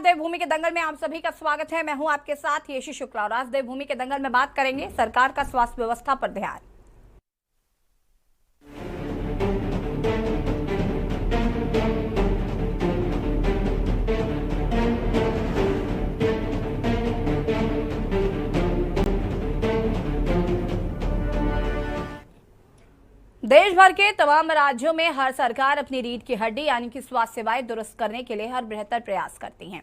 देवभूमि के दंगल में आप सभी का स्वागत है। मैं हूं आपके साथ यशी शुक्ला और आज देवभूमि के दंगल में बात करेंगे सरकार का स्वास्थ्य व्यवस्था पर ध्यान। देश भर के तमाम राज्यों में हर सरकार अपनी रीढ़ की हड्डी यानी कि स्वास्थ्य सेवाएं दुरुस्त करने के लिए हर बेहतर प्रयास करती हैं।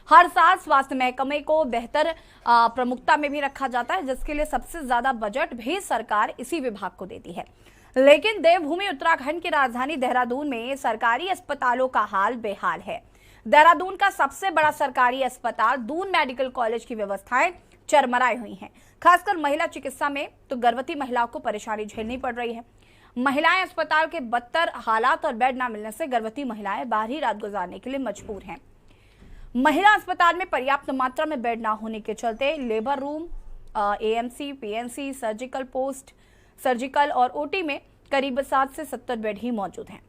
हर साल स्वास्थ्य महकमे को बेहतर प्रमुखता में भी रखा जाता है, जिसके लिए सबसे ज्यादा बजट भी सरकार इसी विभाग को देती है। लेकिन देवभूमि उत्तराखंड की राजधानी देहरादून में सरकारी अस्पतालों का हाल बेहाल है। देहरादून का सबसे बड़ा सरकारी अस्पताल दून मेडिकल कॉलेज की व्यवस्थाएं चरमराई हुई हैं। खासकर महिला चिकित्सा में तो गर्भवती महिलाओं को परेशानी झेलनी पड़ रही है। महिलाएं अस्पताल के बदतर हालात और बेड न मिलने से गर्भवती महिलाएं बाहरी रात गुजारने के लिए मजबूर हैं। महिला अस्पताल में पर्याप्त मात्रा में बेड न होने के चलते labour room, AMC, PNC, surgical post, surgical और ओटी में करीब 60 से 70 बेड ही मौजूद हैं।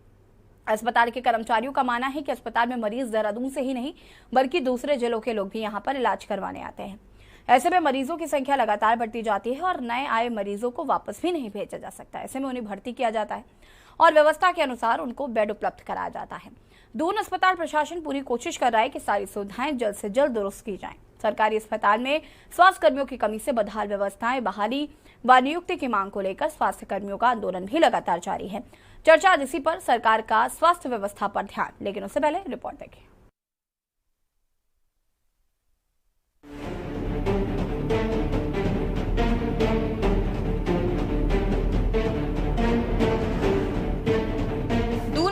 अस्पताल के कर्मचारियों का मानना है कि अस्पताल में मरीज देहरादून से ही नहीं बल्कि दूसरे जिलों के लोग भी यहाँ पर इलाज करवाने आते हैं। ऐसे में मरीजों की संख्या लगातार बढ़ती जाती है और नए आए मरीजों को वापस भी नहीं भेजा जा सकता। ऐसे में उन्हें भर्ती किया जाता है और व्यवस्था के अनुसार उनको बेड उपलब्ध कराया जाता है। दून अस्पताल प्रशासन पूरी कोशिश कर रहा है कि सारी सुविधाएं जल्द से जल्द दुरुस्त की जाएं। सरकारी अस्पताल में स्वास्थ्य कर्मियों की कमी से बदहाल व्यवस्थाएं, बहाली व नियुक्ति की मांग को लेकर स्वास्थ्य कर्मियों का आंदोलन भी लगातार जारी है। चर्चा आज इसी पर सरकार का स्वास्थ्य व्यवस्था पर ध्यान, लेकिन उससे पहले रिपोर्ट देखें।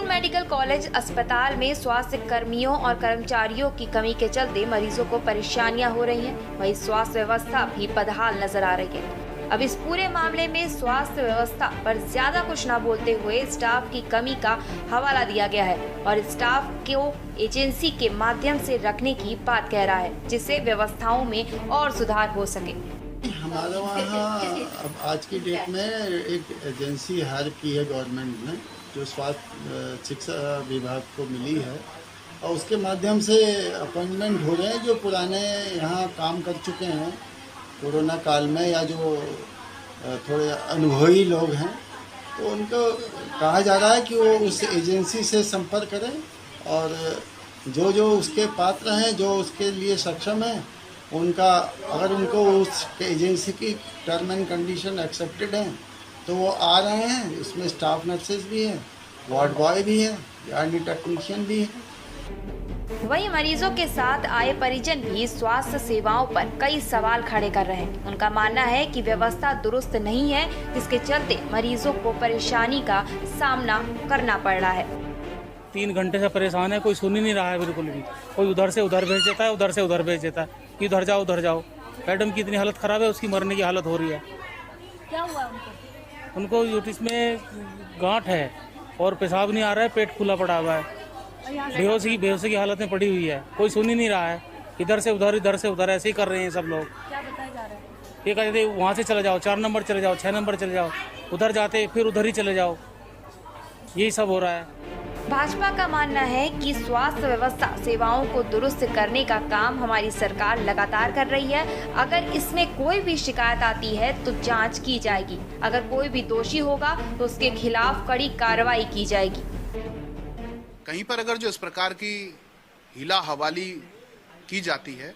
मेडिकल कॉलेज अस्पताल में स्वास्थ्य कर्मियों और कर्मचारियों की कमी के चलते मरीजों को परेशानियां हो रही हैं। वहीं स्वास्थ्य व्यवस्था भी बदहाल नजर आ रही है। अब इस पूरे मामले में स्वास्थ्य व्यवस्था पर ज्यादा कुछ न बोलते हुए स्टाफ की कमी का हवाला दिया गया है और स्टाफ को एजेंसी के माध्यम से रखने की बात कह रहा है, जिससे व्यवस्थाओं में और सुधार हो सके। हमारे वहाँ अब आज की डेट में एक एजेंसी हायर की है गवर्नमेंट ने, जो स्वास्थ्य शिक्षा विभाग को मिली है और उसके माध्यम से अपॉइंटमेंट हो रहे हैं जो पुराने यहाँ काम कर चुके हैं कोरोना काल में या जो थोड़े अनुभवी लोग हैं, तो उनको कहा जा रहा है कि वो उस एजेंसी से संपर्क करें और जो उसके पात्र हैं, जो उसके लिए सक्षम हैं, उनका अगर उनको उस एजेंसी की टर्म एंड कंडीशन एक्सेप्टेड हैं तो वो आ रहे हैं। इसमें स्टाफ नर्सेज भी हैं, वार्ड बॉय भी है, यानी टेक्नीशियन भी है। वहीं मरीजों के साथ आए परिजन भी स्वास्थ्य सेवाओं पर कई सवाल खड़े कर रहे हैं। उनका मानना है कि व्यवस्था दुरुस्त नहीं है, जिसके चलते मरीजों को परेशानी का सामना करना पड़ रहा है। 3 घंटे से परेशान है, कोई सुन ही नहीं रहा है बिल्कुल भी। कोई उधर से उधर भेज देता है, उधर से उधर भेज देता है कि उधर जाओ। मैडम की इतनी हालत खराब है, उसकी मरने की हालत हो रही है। क्या हुआ उनको यूटिस में गांठ है और पेशाब नहीं आ रहा है, पेट खुला पड़ा हुआ है, बेहोशी की हालत में पड़ी हुई है। कोई सुन ही नहीं रहा है, इधर से उधर ऐसे ही कर रहे हैं सब लोग। क्या बताया जा रहा है? ये कहते थे वहाँ से चले जाओ, 4 नंबर चले जाओ, 6 नंबर चले जाओ, उधर जाते फिर उधर ही चले जाओ, यही सब हो रहा है। भाजपा का मानना है कि स्वास्थ्य व्यवस्था सेवाओं को दुरुस्त करने का काम हमारी सरकार लगातार कर रही है। अगर इसमें कोई भी शिकायत आती है तो जांच की जाएगी। अगर कोई भी दोषी होगा तो उसके खिलाफ कड़ी कार्रवाई की जाएगी। कहीं पर अगर जो इस प्रकार की हिला हवाली की जाती है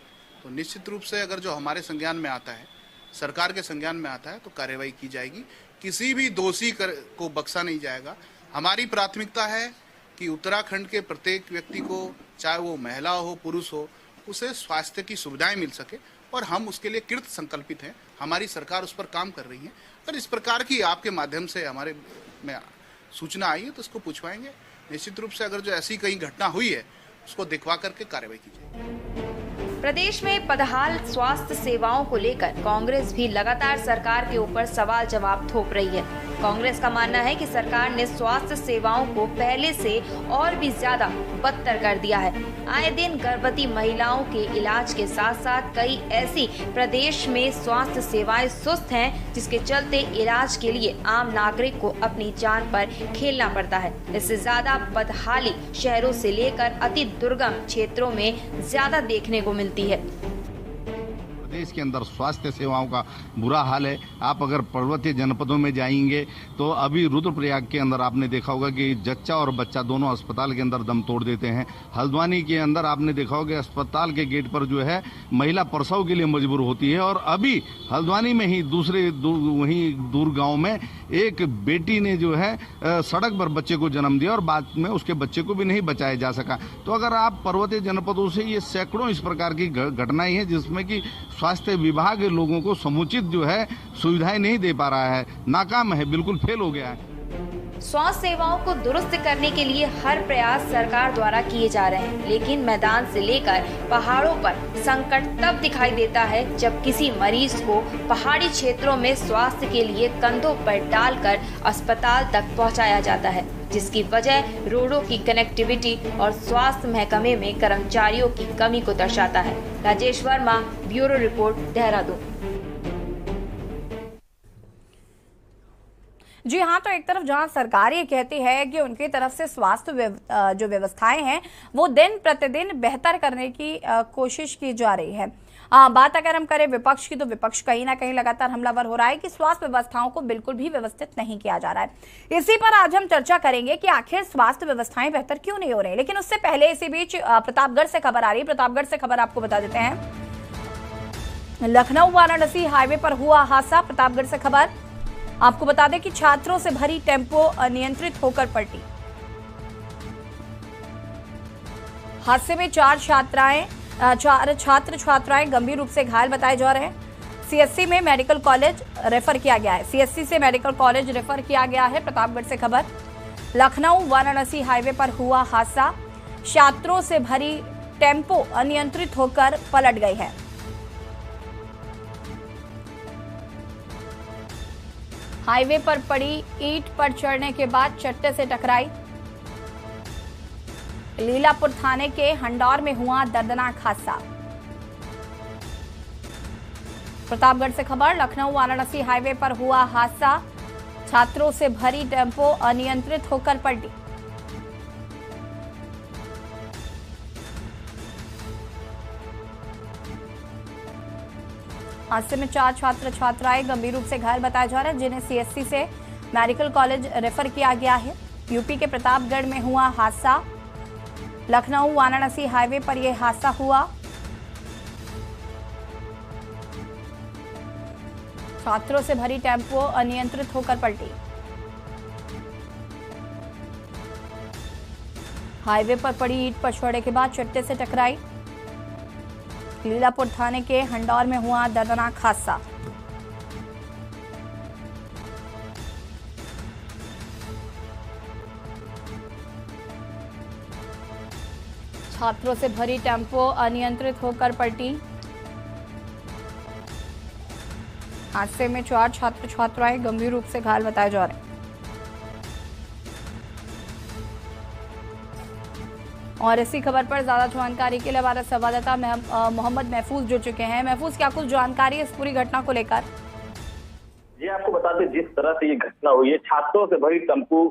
तो निश्चित रूप से अगर जो हमारे संज्ञान में आता है, सरकार के संज्ञान में आता है, तो कार्रवाई की जाएगी। किसी भी दोषी को बख्शा नहीं जाएगा। हमारी प्राथमिकता है कि उत्तराखंड के प्रत्येक व्यक्ति को, चाहे वो महिला हो पुरुष हो, उसे स्वास्थ्य की सुविधाएं मिल सके और हम उसके लिए कृत संकल्पित हैं। हमारी सरकार उस पर काम कर रही है। अगर इस प्रकार की आपके माध्यम से हमारे में सूचना आई है तो उसको पूछवाएंगे। निश्चित रूप से अगर जो ऐसी कहीं घटना हुई है उसको दिखवा करके कार्रवाई की जाएगी। प्रदेश में बदहाल स्वास्थ्य सेवाओं को लेकर कांग्रेस भी लगातार सरकार के ऊपर सवाल जवाब थोप रही है। कांग्रेस का मानना है कि सरकार ने स्वास्थ्य सेवाओं को पहले से और भी ज्यादा बदतर कर दिया है। आए दिन गर्भवती महिलाओं के इलाज के साथ साथ कई ऐसी प्रदेश में स्वास्थ्य सेवाएं सुस्त हैं, जिसके चलते इलाज के लिए आम नागरिक को अपनी जान पर खेलना पड़ता है। इससे ज्यादा बदहाली शहरों से लेकर अति दुर्गम क्षेत्रों में ज्यादा देखने को मिलती है। प्रदेश के अंदर स्वास्थ्य सेवाओं का बुरा हाल है। आप अगर पर्वतीय जनपदों में जाएंगे तो अभी रुद्रप्रयाग के अंदर आपने देखा होगा कि जच्चा और बच्चा दोनों अस्पताल के अंदर दम तोड़ देते हैं। हल्द्वानी के अंदर आपने देखा होगा कि अस्पताल के गेट पर जो है महिला प्रसव के लिए मजबूर होती है। और अभी हल्द्वानी में ही वहीं दूर गाँव में एक बेटी ने जो है सड़क पर बच्चे को जन्म दिया और बाद में उसके बच्चे को भी नहीं बचाया जा सका। तो अगर आप पर्वतीय जनपदों से ये सैकड़ों इस प्रकार की घटनाएं हैं जिसमें कि स्वास्थ्य विभाग लोगों को समुचित जो है सुविधाएं नहीं दे पा रहा है, नाकाम है, बिल्कुल फेल हो गया है। स्वास्थ्य सेवाओं को दुरुस्त करने के लिए हर प्रयास सरकार द्वारा किए जा रहे हैं, लेकिन मैदान से लेकर पहाड़ों पर संकट तब दिखाई देता है जब किसी मरीज को पहाड़ी क्षेत्रों में स्वास्थ्य के लिए कंधों पर डालकर अस्पताल तक पहुंचाया जाता है, जिसकी वजह रोडों की कनेक्टिविटी और स्वास्थ्य महकमे में कर्मचारियों की कमी को दर्शाता है। Rajesh Verma, bureau report, Dehradun. जी हाँ, तो एक तरफ जहां सरकार ये कहती है कि उनकी तरफ से स्वास्थ्य जो व्यवस्थाएं हैं वो दिन प्रतिदिन बेहतर करने की कोशिश की जा रही है। बात अगर हम करें विपक्ष की, तो विपक्ष कहीं ना कहीं लगातार हमलावर हो रहा है कि स्वास्थ्य व्यवस्थाओं को बिल्कुल भी व्यवस्थित नहीं किया जा रहा है। इसी पर आज हम चर्चा करेंगे कि आखिर स्वास्थ्य व्यवस्थाएं बेहतर क्यों नहीं हो रही। लेकिन उससे पहले इसी बीच प्रतापगढ़ से खबर आ रही है। प्रतापगढ़ से खबर आपको बता देते हैं। लखनऊ वाराणसी हाईवे पर हुआ हादसा। प्रतापगढ़ से खबर आपको बता दें कि छात्रों से भरी टेम्पो अनियंत्रित होकर पलटी। हादसे में चार छात्र छात्राएं गंभीर रूप से घायल बताए जा रहे हैं। सीएससी में मेडिकल कॉलेज रेफर किया गया है। सीएससी से मेडिकल कॉलेज रेफर किया गया है। प्रतापगढ़ से खबर। लखनऊ वाराणसी हाईवे पर हुआ हादसा। छात्रों से भरी टेम्पो अनियंत्रित होकर पलट गई है। हाईवे पर पड़ी ईंट पर चढ़ने के बाद चट्टे से टकराई। लीलापुर थाने के हंडौर में हुआ दर्दनाक हादसा। प्रतापगढ़ से खबर। लखनऊ वाराणसी हाईवे पर हुआ हादसा। छात्रों से भरी टेम्पो अनियंत्रित होकर पलटी। हादसे में चार छात्र छात्राएं गंभीर रूप से घायल बताए जा रहे हैं, जिन्हें सीएससी से मेडिकल कॉलेज रेफर किया गया है। यूपी के प्रतापगढ़ में हुआ हादसा। लखनऊ वाराणसी हाईवे पर यह हादसा हुआ। छात्रों से भरी टेम्पो अनियंत्रित होकर पलटी। हाईवे पर पड़ी ईंट पछवाड़े के बाद चट्टे से टकराई। लीलापुर थाने के हंडौर में हुआ दर्दनाक हादसा। छात्रों से भरी टेम्पो अनियंत्रित होकर पलटी। हादसे में चार छात्र छात्राएं गंभीर रूप से घायल बताए जा रहे हैं। और इसी खबर पर ज्यादा जानकारी के लिए हमारे संवाददाता मोहम्मद महफूज जुड़ चुके हैं। महफूज, क्या कुछ जानकारी है इस पूरी घटना को लेकर? जी आपको बता दें, जिस तरह से ये घटना हुई है, छात्रों से भरी टेम्पो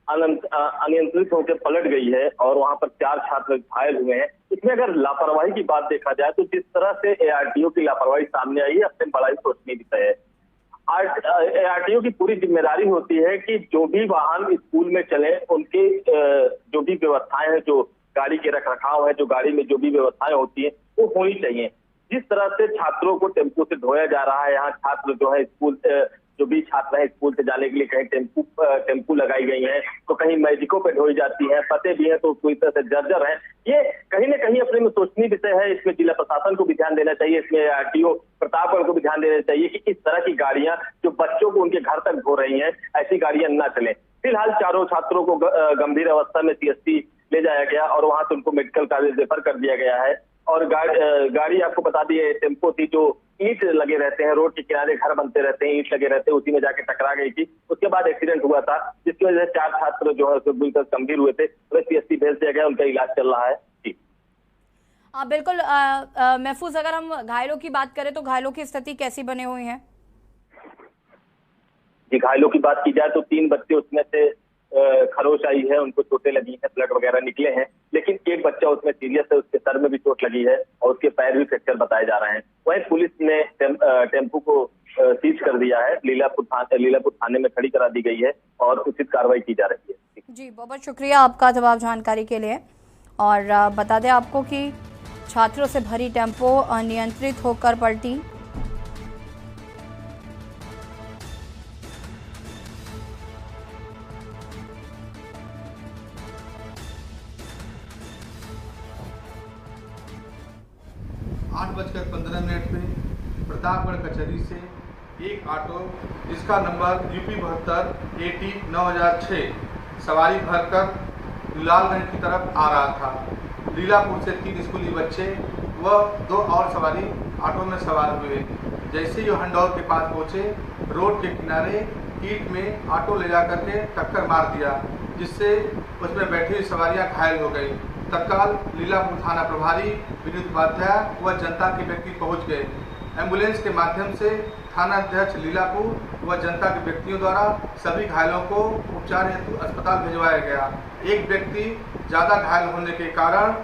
अनियंत्रित होकर पलट गई है और वहां पर चार छात्र घायल हुए हैं। इसमें अगर लापरवाही की बात देखा जाए तो जिस तरह से एआरटीओ की लापरवाही सामने आई है, अपने बड़ा ही सोचने की विषय है। एआरटीओ की पूरी जिम्मेदारी होती है कि जो भी वाहन स्कूल में चले उनके जो भी व्यवस्थाएं हैं, जो गाड़ी के रखरखाव है, जो गाड़ी में जो भी व्यवस्थाएं होती है वो होनी चाहिए। जिस तरह से छात्रों को टेम्पो से ढोया जा रहा है, यहाँ छात्र जो है स्कूल जो भी छात्र है स्कूल से जाने के लिए कहीं टेम्पू लगाई गई है, तो कहीं मैजिकों पे ढोई जाती है, फंसे भी है तो पूरी तरह से जर्जर है। ये कहीं न कहीं अपने में सोचनीय विषय है। इसमें जिला प्रशासन को भी ध्यान देना चाहिए, इसमें आरटीओ प्रतापगढ़ को भी ध्यान देना चाहिए कि इस तरह की गाड़ियां जो बच्चों को उनके घर तक ढो रही हैं, ऐसी गाड़ियां न चलें। फिलहाल चारों छात्रों को गंभीर अवस्था में सीएससी ले जाया गया और वहां से उनको मेडिकल कॉलेज रेफर कर दिया गया है। और गाड़ी आपको बता दी टेम्पो थी जो ईंट लगे रहते हैं, रोड के किनारे घर बनते रहते हैं, ईंट लगे रहते हैं, उसी में जाके टकरा गई थी। उसके बाद एक्सीडेंट हुआ था, जिसकी वजह से 4 छात्र जो है बिल्कुल गंभीर हुए थे, उन्हें पीएचसी भेज दिया गया, उनका इलाज चल रहा है। जी बिल्कुल। महफूज, अगर हम घायलों की बात करें तो घायलों की स्थिति कैसी बनी हुई है? जी, घायलों की बात की जाए तो 3 बच्चे उसमें से खरोच आई है, उनको चोटें लगी हैं, ब्लड वगैरह निकले हैं, लेकिन एक बच्चा उसमें सीरियस है, उसके सर में भी चोट लगी है और उसके पैर भी फ्रैक्चर बताए जा रहे हैं। वहीं पुलिस ने टेम्पू को सीज कर दिया है, लीलापुर थाने में खड़ी करा दी गई है और उचित कार्रवाई की जा रही है। जी, बहुत शुक्रिया आपका जवाब जानकारी के लिए। और बता दें आपको कि छात्रों से भरी टेम्पो अनियंत्रित होकर पलटी। आठ 8:15 पे प्रतापगढ़ कचहरी से एक ऑटो जिसका नंबर UP 72 AT 9006 सवारी भरकर लालगंज की तरफ आ रहा था। लीलापुर से 3 स्कूली बच्चे व 2 और सवारी ऑटो में सवार हुए। जैसे ही हंडौर के पास पहुंचे, रोड के किनारे ईंट में ऑटो ले जा करके टक्कर मार दिया, जिससे उसमें बैठी हुई सवारियां घायल हो गई। तत्काल लीलापुर थाना प्रभारी विनीत उपाध्याय व जनता के व्यक्ति पहुंच गए। एम्बुलेंस के माध्यम से थाना अध्यक्ष लीलापुर व जनता के व्यक्तियों द्वारा सभी घायलों को उपचार हेतु अस्पताल भिजवाया गया। एक व्यक्ति ज़्यादा घायल होने के कारण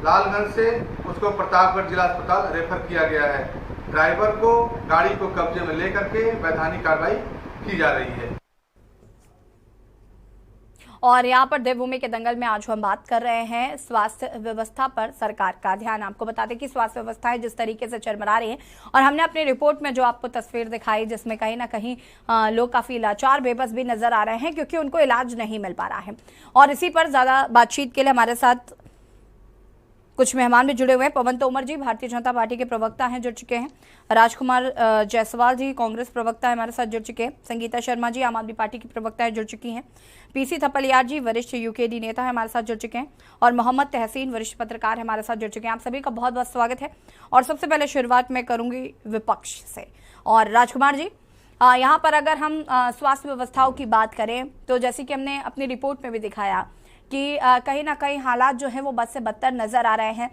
लालगंज से उसको प्रतापगढ़ जिला अस्पताल रेफर किया गया है। ड्राइवर को गाड़ी को कब्जे में लेकर के वैधानिक कार्रवाई की जा रही है। और यहाँ पर देवभूमि के दंगल में आज हम बात कर रहे हैं स्वास्थ्य व्यवस्था पर सरकार का ध्यान। आपको बता दें कि स्वास्थ्य व्यवस्थाएं जिस तरीके से चरमरा रही हैं, और हमने अपनी रिपोर्ट में जो आपको तस्वीर दिखाई जिसमें कहीं ना कहीं लोग काफी लाचार बेबस भी नजर आ रहे हैं क्योंकि उनको इलाज नहीं मिल पा रहा है। और इसी पर ज्यादा बातचीत के लिए हमारे साथ कुछ मेहमान भी जुड़े हुए हैं। पवन तोमर जी भारतीय जनता पार्टी के प्रवक्ता हैं, जुड़ चुके हैं। राजकुमार जायसवाल जी कांग्रेस प्रवक्ता हमारे साथ जुड़ चुके हैं। संगीता शर्मा जी आम आदमी पार्टी की प्रवक्ता है, जुड़ चुकी हैं। पीसी थपलियार जी वरिष्ठ यूकेडी नेता है, हमारे साथ जुड़ चुके हैं। और मोहम्मद तहसीन वरिष्ठ पत्रकार है, हमारे साथ जुड़ चुके हैं। आप सभी का बहुत बहुत स्वागत है। और सबसे पहले शुरुआत मैं करूंगी विपक्ष से। और राजकुमार जी, यहाँ पर अगर हम स्वास्थ्य व्यवस्थाओं की बात करें तो जैसे कि हमने अपनी रिपोर्ट में भी दिखाया कि कहीं ना कहीं हालात जो है वो बद से बदतर नजर आ रहे हैं।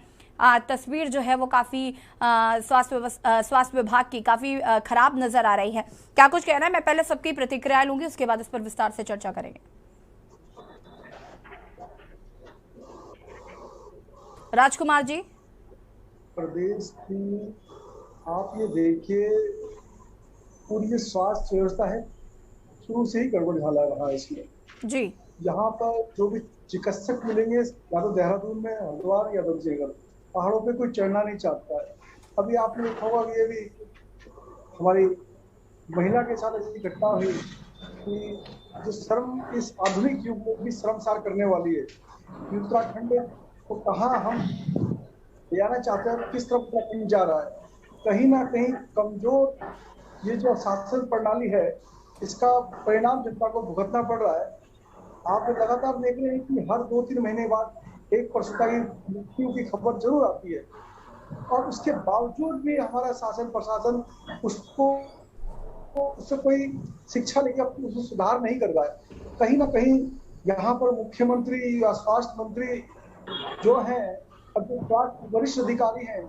तस्वीर जो है वो काफ़ी स्वास्थ्य विभाग की काफ़ी खराब नजर आ रही है। क्या कुछ कहना है? मैं पहले सबकी प्रतिक्रिया लूंगी, उसके बाद इस पर विस्तार से चर्चा करेंगे। राजकुमार जी। प्रदेश की आप ये देखिए, पूरी जो स्वास्थ्य व्यवस्था है शुरू से ही गड़बड़ झाला रहा है इसमें जी। यहाँ पर जो भी चिकित्सक मिलेंगे या तो देहरादून में, हरिद्वार या धनसिंहगढ़, पहाड़ों पे कोई चढ़ना नहीं चाहता है। अभी आपने देखा होगा कि ये भी हमारी महिला के साथ ऐसी घटना हुई कि जो श्रम इस आधुनिक युग में भी श्रमसार करने वाली है। उत्तराखंड को कहाँ हम ले आना चाहते हैं, किस तरफ उत्तराखंड जा रहा है। कहीं ना कहीं कमजोर ये जो शासन प्रणाली है, इसका परिणाम जनता को भुगतना पड़ रहा है। आप लगातार देख रहे हैं कि हर 2-3 महीने बाद एक प्रसूता की मृत्यु की खबर जरूर आती है, और उसके बावजूद भी हमारा शासन प्रशासन उससे कोई शिक्षा लेकर उसमें सुधार नहीं कर रहा है। कहीं ना कहीं यहाँ पर मुख्यमंत्री या स्वास्थ्य मंत्री जो है, स्वास्थ्य वरिष्ठ अधिकारी हैं,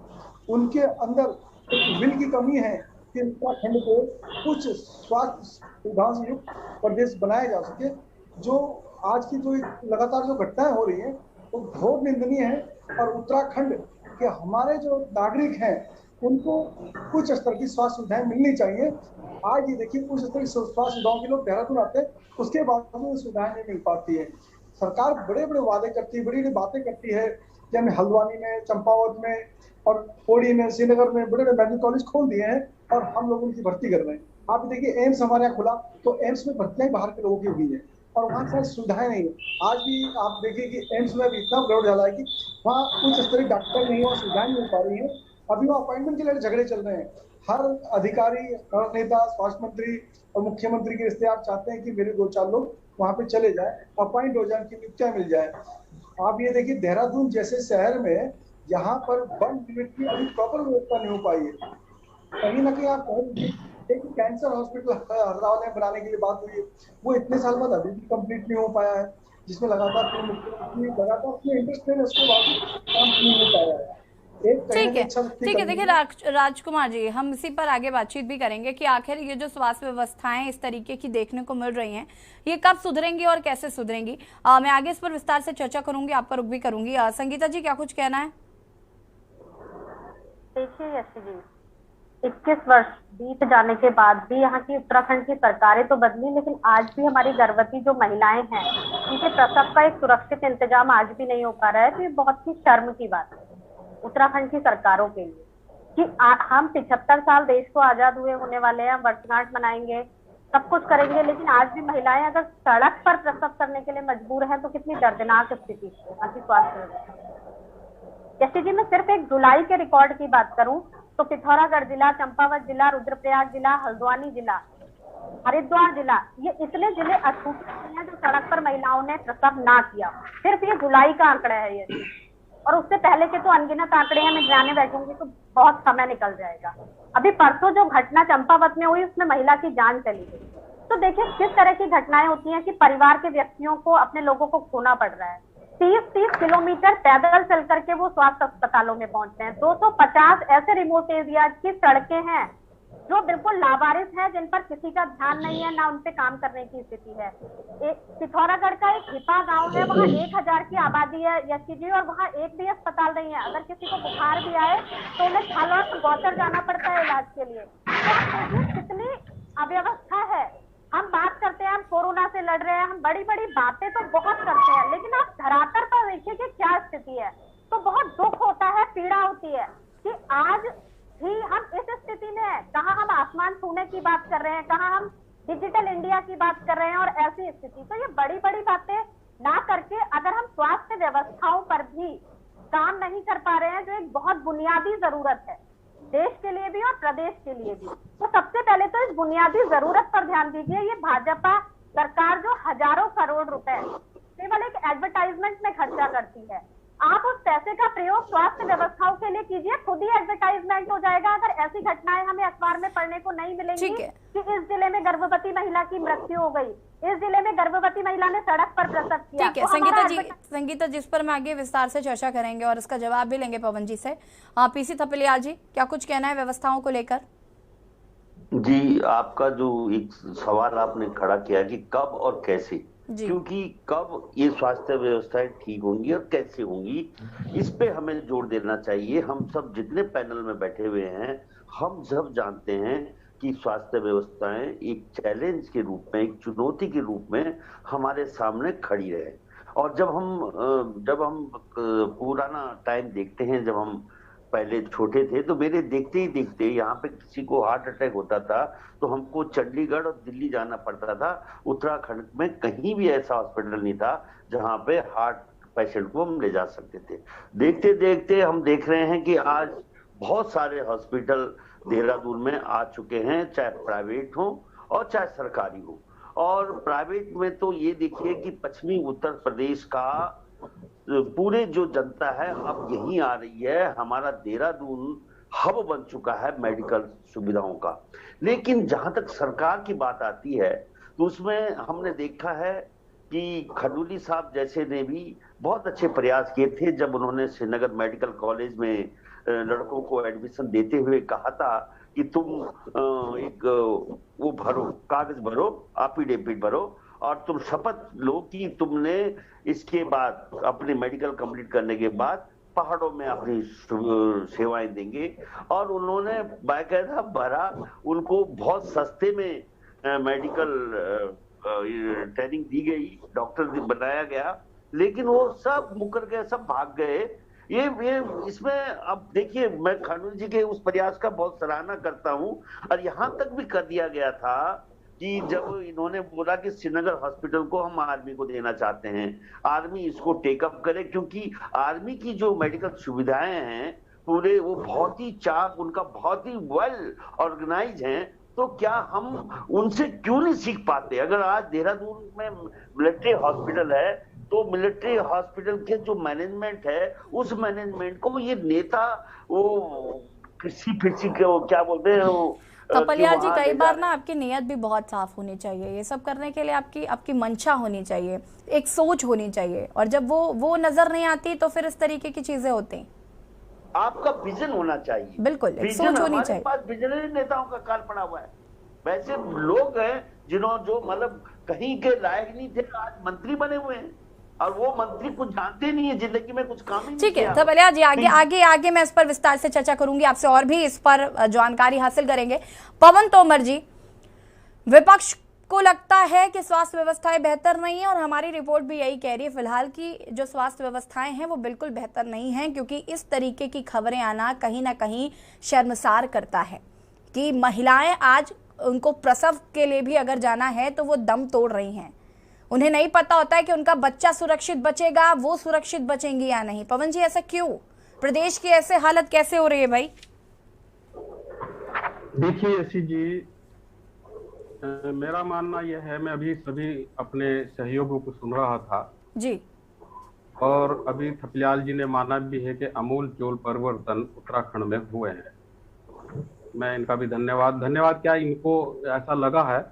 उनके अंदर एक विल की कमी है कि उत्तराखंड को कुछ स्वास्थ्य सुविधाओं से युक्त प्रदेश बनाया जा सके। जो आज की जो लगातार जो घटनाएं हो रही हैं वो घोर निंदनीय है, और उत्तराखंड के हमारे जो नागरिक हैं उनको कुछ स्तर की स्वास्थ्य सुविधाएं मिलनी चाहिए। आज ये देखिए, कुछ स्तर की स्वास्थ्य सुविधाओं के लोग देहरादून आते हैं, उसके बावजूद सुविधाएं नहीं मिल पाती है। सरकार बड़े बड़े वादे करती है, बड़ी बड़ी बातें करती है कि हमने हल्द्वानी में, चंपावत में और पौड़ी में, श्रीनगर में बड़े बड़े मेडिकल कॉलेज खोल दिए हैं और हम लोग उनकी भर्ती कर रहे हैं। आप देखिए, एम्स हमारे यहाँ खुला तो एम्स में भर्तियां बाहर के लोगों की हुई है और वहाँ पर सुविधाएं नहीं है। आज भी आप देखिए कि एम्स में भी इतना गड़बड़ डाला है कि वहाँ उच्च स्तरीय डॉक्टर नहीं है और सुविधाएं नहीं मिल पा रही है। अभी वो अपॉइंटमेंट के लिए झगड़े चल रहे हैं। हर अधिकारी, हर नेता, स्वास्थ्य मंत्री और मुख्यमंत्री के रिश्ते आप चाहते हैं कि मेरे 2-4 लोग वहाँ पे चले जाए, अपॉइंट हो जाए, उनकी नियुक्तियां मिल जाए। आप ये देखिए, देहरादून जैसे शहर में यहाँ पर 1 यूनिट की अभी प्रॉपर व्यवस्था नहीं हो पाई है। कहीं ना कहीं आप कह लीजिए एक कैंसर हॉस्पिटल हरिद्वार में बनाने के लिए बात हुई है, वो इतने साल बाद अभी भी कंप्लीट नहीं हो पाया है, जिसमें लगातार मुख्यमंत्री लगातार अपने इंटरेस्ट में उसको काम नहीं हो पाया है। ठीक है, ठीक है। देखिए राजकुमार जी, हम इसी पर आगे बातचीत भी करेंगे कि आखिर ये जो स्वास्थ्य व्यवस्थाएं इस तरीके की देखने को मिल रही हैं, ये कब सुधरेंगी और कैसे सुधरेंगी। मैं आगे इस पर विस्तार से चर्चा करूंगी, आप पर रुक भी करूंगी। संगीता जी, क्या कुछ कहना है? देखिए यशी जी, 21 वर्ष बीत जाने के बाद भी यहाँ की उत्तराखंड की सरकारें तो बदली, लेकिन आज भी हमारी गर्भवती जो महिलाएं हैं उनके प्रसव का एक सुरक्षित इंतजाम आज भी नहीं हो पा रहा है। तो ये बहुत ही शर्म की बात है उत्तराखंड की सरकारों के लिए कि हम 75 साल देश को आजाद हुए होने वाले हैं, वर्षगांठ मनाएंगे, सब कुछ करेंगे, लेकिन आज भी महिलाएं अगर सड़क पर प्रसव करने के लिए मजबूर हैं तो कितनी दर्दनाक स्थिति है यहाँ की स्वास्थ्य व्यवस्था। जैसे कि मैं सिर्फ 1 जुलाई के रिकॉर्ड की बात करूं तो पिथौरागढ़ जिला, चंपावत जिला, रुद्रप्रयाग जिला, हल्द्वानी जिला, हरिद्वार जिला, ये इतने जिले अछूते हैं जो सड़क पर महिलाओं ने प्रसव ना किया। सिर्फ ये जुलाई का आंकड़ा है ये, और उससे पहले के तो अनगिनत आंकड़े हैं। मैं गिनाने बैठूंगी तो बहुत समय निकल जाएगा। अभी परसों जो घटना चंपावत में हुई उसमें महिला की जान चली गई। तो देखिए किस तरह की घटनाएं होती हैं कि परिवार के व्यक्तियों को, अपने लोगों को खोना पड़ रहा है। 30-30 किलोमीटर पैदल चल करके वो स्वास्थ्य अस्पतालों में पहुंचते हैं। 250 ऐसे रिमोट एरिया की सड़कें हैं जो बिल्कुल लावारिस है, जिन पर किसी का ध्यान नहीं है, ना उन पे काम करने की स्थिति है। पिथौरागढ़ का एक हिपा गांव है, वहाँ 1000 की आबादी है यशी जी, और वहाँ एक भी अस्पताल नहीं है। अगर किसी को बुखार भी आए तो उन्हें खालौट गौचर जाना पड़ता है इलाज के लिए। तो कितनी अव्यवस्था है। हम बात करते हैं हम कोरोना से लड़ रहे हैं, हम बड़ी बड़ी बातें तो बहुत करते हैं, लेकिन आप धरातल पर देखिए कि क्या स्थिति है। तो बहुत दुख होता है, पीड़ा होती है कि आज ही हम इस स्थिति में है। कहाँ हम आसमान छूने की बात कर रहे हैं, कहाँ हम डिजिटल इंडिया की बात कर रहे हैं, और ऐसी स्थिति। तो ये बड़ी बड़ी बातें ना करके अगर हम स्वास्थ्य व्यवस्थाओं पर भी काम नहीं कर पा रहे हैं, जो एक बहुत बुनियादी जरूरत है देश के लिए भी और प्रदेश के लिए भी, तो सबसे पहले तो इस बुनियादी जरूरत पर ध्यान दीजिए। ये भाजपा सरकार जो हजारों करोड़ रुपए केवल एक एडवर्टाइजमेंट में खर्चा करती है, आप उस पैसे का प्रयोग स्वास्थ्य व्यवस्थाओं के लिए कीजिए, खुद ही एडवर्टाइजमेंट हो जाएगा। अगर ऐसी घटनाएं हमें अखबार में पढ़ने को नहीं मिलेंगी कि इस जिले में गर्भवती महिला की मृत्यु हो गई, इस जिले में गर्भवती महिला ने सड़क पर प्रसव किया। ठीक है संगीता जी, इस पर मैं आगे विस्तार से चर्चा करेंगे और इसका जवाब भी लेंगे पवन जी से। पीसी थपलियाल जी, क्या कुछ कहना है व्यवस्थाओं को लेकर? जी, आपका जो एक सवाल आपने खड़ा किया कि कब और कैसे, क्योंकि कब ये स्वास्थ्य व्यवस्थाएं ठीक होंगी और कैसे होंगी, इस पे हमें जोर देना चाहिए। हम सब जितने पैनल में बैठे हुए हैं, हम सब जानते हैं कि स्वास्थ्य व्यवस्थाएं एक चैलेंज के रूप में, एक चुनौती के रूप में हमारे सामने खड़ी रहे। और जब हम पुराना टाइम देखते हैं, जब हम पहले छोटे थे, तो मेरे देखते ही देखते यहाँ पे किसी को हार्ट अटैक होता था तो हमको चंडीगढ़ और दिल्ली जाना पड़ता था। उत्तराखंड में कहीं भी ऐसा हॉस्पिटल नहीं था जहाँ पे हार्ट पेशेंट को हम ले जा सकते थे। देखते देखते हम देख रहे हैं कि आज बहुत सारे हॉस्पिटल देहरादून में आ चुके हैं, चाहे प्राइवेट हो और चाहे सरकारी हो। और प्राइवेट में तो ये देखिए कि पश्चिमी उत्तर प्रदेश का पूरे जो जनता है अब यही आ रही है। हमारा देहरादून हब बन चुका है मेडिकल सुविधाओं का। लेकिन जहां तक सरकार की बात आती है तो उसमें हमने देखा है कि खडूली साहब जैसे ने भी बहुत अच्छे प्रयास किए थे जब उन्होंने श्रीनगर मेडिकल कॉलेज में लड़कों को एडमिशन देते हुए कहा था कि तुम एक वो भरो, कागज भरो, एफिडेविट भरो और तुम शपथ लो कि तुमने इसके बाद अपने मेडिकल कंप्लीट करने के बाद पहाड़ों में अपनी सेवाएं देंगे। और उन्होंने बाकायदा भरा, उनको बहुत सस्ते में मेडिकल ट्रेनिंग दी गई, डॉक्टर बनाया गया, लेकिन वो सब मुकर गए, सब भाग गए। ये इसमें अब देखिए, मैं खानून जी के उस प्रयास का बहुत सराहना करता हूं। और यहां तक भी कर दिया गया था कि जब इन्होंने बोला कि श्रीनगर हॉस्पिटल को हम आर्मी को देना चाहते हैं, आर्मी इसको टेकअप करे, क्योंकि आर्मी की जो मेडिकल सुविधाएं हैं पूरे वो बहुत ही चाक, उनका बहुत ही वेल ऑर्गेनाइज हैं। तो क्या हम उनसे क्यों नहीं सीख पाते? अगर आज देहरादून में मिलिट्री हॉस्पिटल है तो मिलिट्री हॉस्पिटल के जो मैनेजमेंट है उस मैनेजमेंट को ये नेता वो फिरसी के वो क्या बोलते हैं वो कपलिया जी, कई बार ना आपकी नीयत भी बहुत साफ होनी चाहिए। ये सब करने के लिए आपकी मंशा होनी चाहिए, एक सोच होनी चाहिए, और जब वो नजर नहीं आती तो फिर इस तरीके की चीजें होती। आपका विजन होना चाहिए, बिल्कुल एक सोच होनी चाहिए। पास विजनरी नेताओं का काल पड़ा हुआ है। वैसे लोग हैं जिन्होंने जो मतलब कहीं के लायक नहीं थे, आज मंत्री बने हुए हैं, और वो मंत्री कुछ जानते नहीं है, जिंदगी में कुछ काम ही नहीं। ठीक है कपलिया जी, आगे मैं इस पर विस्तार से चर्चा करूंगी आपसे, और भी इस पर जानकारी हासिल करेंगे। पवन तोमर जी, विपक्ष को लगता है कि स्वास्थ्य व्यवस्थाएं बेहतर नहीं है, और हमारी रिपोर्ट भी यही कह रही है फिलहाल कि जो स्वास्थ्य व्यवस्थाएं हैं वो बिल्कुल बेहतर नहीं है, क्योंकि इस तरीके की खबरें आना कहीं ना कहीं शर्मसार करता है कि महिलाएं आज उनको प्रसव के लिए भी अगर जाना है तो वो दम तोड़ रही हैं। उन्हें नहीं पता होता है कि उनका बच्चा सुरक्षित बचेगा, वो सुरक्षित बचेंगी या नहीं। पवन जी, ऐसा क्यों? प्रदेश की ऐसे हालत कैसे हो रही है भाई? देखिए ऐसी जी, मेरा मानना यह है, मैं अभी सभी अपने सहयोगियों को सुन रहा था जी, और अभी थपलियाल जी ने माना भी है कि अमूल चूल परिवर्तन उत्तराखंड में हुए हैं। मैं इनका भी धन्यवाद क्या इनको ऐसा लगा है।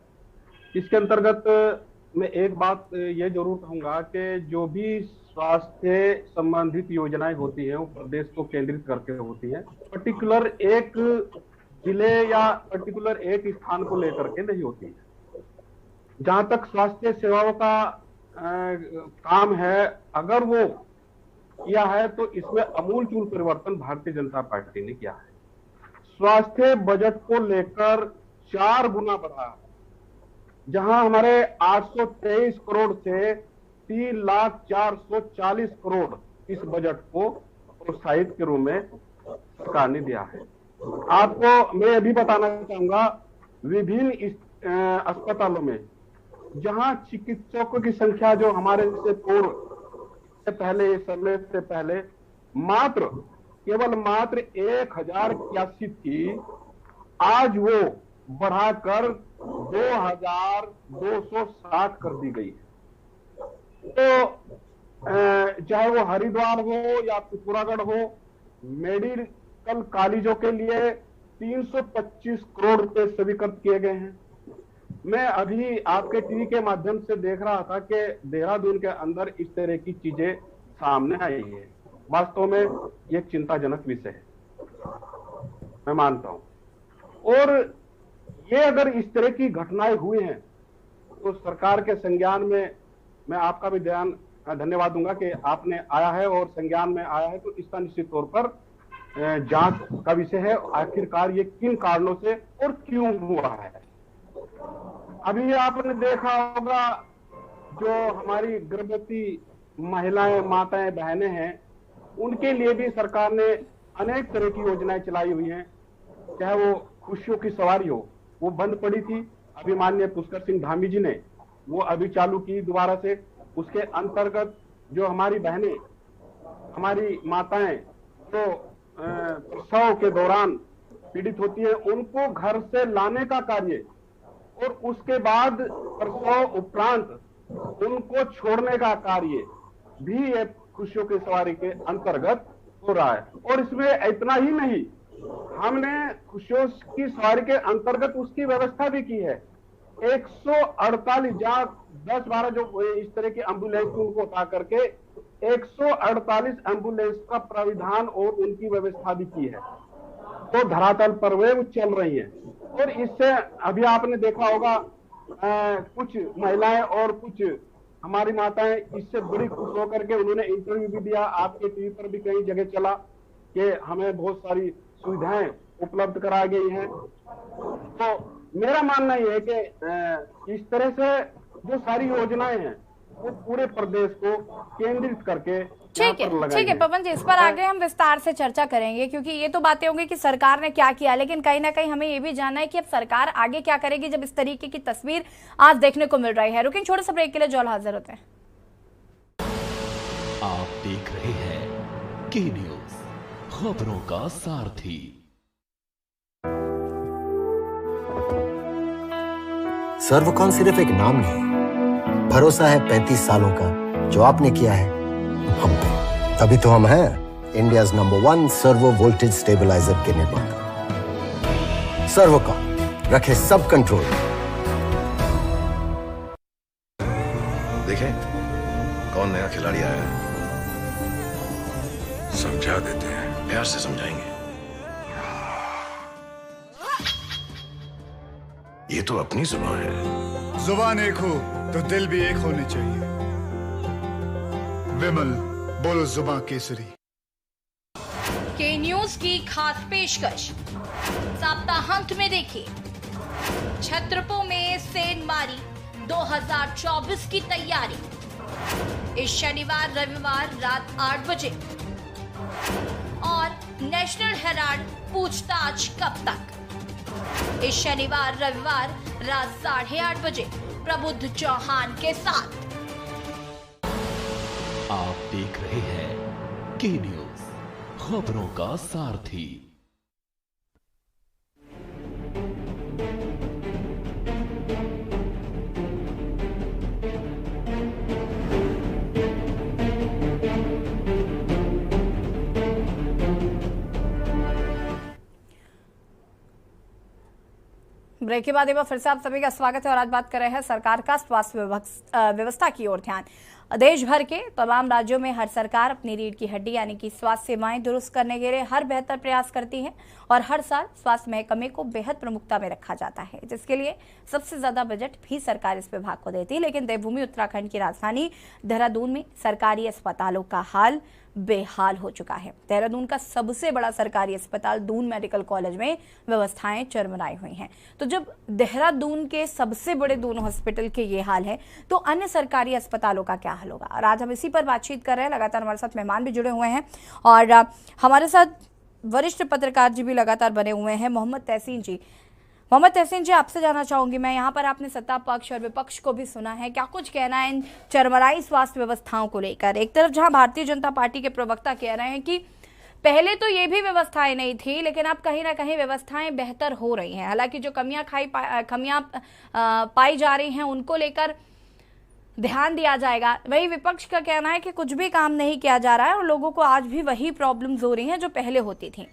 इसके अंतर्गत मैं एक बात ये जरूर कहूंगा कि जो भी स्वास्थ्य संबंधित योजनाएं होती हैं वो प्रदेश को केंद्रित करके होती हैं, पर्टिकुलर एक जिले या पर्टिकुलर एक स्थान को लेकर के नहीं होती है। जहां तक स्वास्थ्य सेवाओं का काम है, अगर वो किया है तो इसमें अमूलचूल परिवर्तन भारतीय जनता पार्टी ने किया है। स्वास्थ्य बजट को लेकर 4 गुना बढ़ा, जहां हमारे 823 करोड़ से 3,04,40 करोड़ इस बजट को प्रोत्साहित के रूप में सरकार ने दिया है। आपको मैं अभी बताना चाहूंगा, विभिन्न अस्पतालों में जहां चिकित्सकों की संख्या जो हमारे से पूर्व से पहले समय से पहले केवल मात्र 1081 थी, आज वो बढ़ाकर 2,260 कर दी गई है। तो चाहे वो हरिद्वार हो या पिथौरागढ़ हो, मेडिकल कॉलेजों के लिए 325 करोड़ रुपए स्वीकृत किए गए हैं। मैं अभी आपके टीवी के माध्यम से देख रहा था कि देहरादून के अंदर इस तरह की चीजें सामने आई है। वास्तव में ये चिंताजनक विषय है, मैं मानता हूं। और ये अगर इस तरह की घटनाएं हुई हैं तो सरकार के संज्ञान में मैं आपका भी धन्यवाद दूंगा कि आपने आया है और संज्ञान में आया है, तो इसका निश्चित तौर पर जांच का विषय है, आखिरकार ये किन कारणों से और क्यों हुआ है। अभी आपने देखा होगा, जो हमारी गर्भवती महिलाएं, माताएं, बहनें हैं, उनके लिए भी सरकार ने अनेक तरह की योजनाएं चलाई हुई हैं। चाहे वो खुशियों की सवारी हो, वो बंद पड़ी थी, अभी माननीय पुष्कर सिंह धामी जी ने वो अभी चालू की दोबारा से। उसके अंतर्गत जो हमारी बहनें, हमारी माताएं जो प्रसव के दौरान पीड़ित होती है, उनको घर से लाने का कार्य और उसके बाद प्रसव उपरांत उनको छोड़ने का कार्य भी एक खुशियों की सवारी के अंतर्गत हो रहा है। और इसमें इतना ही नहीं, हमने खुशियों की सवारी के अंतर्गत उसकी व्यवस्था भी की है। 148 जहां 10-12 जो इस तरह की एम्बुलेंस उनको उठा करके 148 एम्बुलेंस का प्राविधान और उनकी व्यवस्था भी की है, तो धरातल पर वे चल रही है। और इससे अभी आपने देखा होगा, कुछ महिलाएं और कुछ हमारी माताएं इससे बड़ी खुश होकर के उन्होंने इंटरव्यू भी दिया, आपके टीवी पर भी कई जगह चला कि हमें बहुत सारी सुविधाएं उपलब्ध कराई गई हैं। तो मेरा मानना यह है कि इस तरह से जो सारी योजनाएं हैं वो पूरे प्रदेश को केंद्रित करके ठीक है पवन जी, इस पर आगे हम विस्तार से चर्चा करेंगे, क्योंकि ये तो बातें होंगी कि सरकार ने क्या किया, लेकिन कहीं ना कहीं हमें ये भी जानना है कि अब सरकार आगे क्या करेगी जब इस तरीके की तस्वीर आज देखने को मिल रही है। रुकिए छोटे से ब्रेक के लिए, जॉल हाजिर होते हैं। आप देख रहे हैं के न्यूज, खबरों का सारथी। सर्वकॉन सिर्फ एक नाम नहीं, भरोसा है 35 सालों का जो आपने किया है हम पे। तभी तो हम हैं India's number 1 servo voltage stabilizer के निर्माता। सर्वकॉम, रखे सब कंट्रोल। देखें कौन नया खिलाड़ी आया है, समझा देते हैं, प्यार से समझाएंगे। ये तो अपनी जुबान है। जुबान एक हो तो दिल भी एक होने चाहिए। विमल, बोलो जुबान केसरी। के न्यूज की खास पेशकश सप्ताहांत में देखिए छत्रपुर में सेंधमारी 2024 की तैयारी इस शनिवार रविवार रात 8 बजे और नेशनल हेराल्ड पूछताछ कब तक इस शनिवार रविवार रात 8:30 बजे प्रबुद्ध चौहान के साथ। आप देख रहे हैं के न्यूज, खबरों का सारथी। ब्रेक के बाद एक बार फिर से आप सभी का स्वागत है और आज बात कर रहे हैं सरकार का स्वास्थ्य व्यवस्था की ओर ध्यान। देश भर के तमाम राज्यों में हर सरकार अपनी रीढ़ की हड्डी यानी कि स्वास्थ्य सेवाएं दुरुस्त करने के लिए हर बेहतर प्रयास करती है और हर साल स्वास्थ्य महकमे को बेहद प्रमुखता में रखा जाता है, जिसके लिए सबसे ज्यादा बजट भी सरकार इस विभाग को देती है। लेकिन देवभूमि उत्तराखंड की राजधानी देहरादून में सरकारी अस्पतालों का हाल बेहाल हो चुका है। देहरादून का सबसे बड़ा सरकारी अस्पताल दून मेडिकल कॉलेज में व्यवस्थाएं चरमराई हुई हैं। तो जब देहरादून के सबसे बड़े दून हॉस्पिटल के ये हाल है तो अन्य सरकारी अस्पतालों का क्या हाल होगा? और आज हम इसी पर बातचीत कर रहे हैं। लगातार हमारे साथ मेहमान भी जुड़े हुए हैं और हमारे साथ वरिष्ठ पत्रकार जी भी लगातार बने हुए हैं। मोहम्मद तहसीन जी, आपसे जानना चाहूंगी मैं, यहाँ पर आपने सत्ता पक्ष और विपक्ष को भी सुना है, क्या कुछ कहना है इन चरमराई स्वास्थ्य व्यवस्थाओं को लेकर? एक तरफ जहां भारतीय जनता पार्टी के प्रवक्ता कह रहे हैं कि पहले तो ये भी व्यवस्थाएं नहीं थी लेकिन अब कहीं ना कहीं व्यवस्थाएं बेहतर हो रही हैं, हालांकि जो कमियां पाई जा रही हैं उनको लेकर ध्यान दिया जाएगा। वही विपक्ष का कहना है कि कुछ भी काम नहीं किया जा रहा है और लोगों को आज भी वही प्रॉब्लम्स हो रही हैं जो पहले होती थी।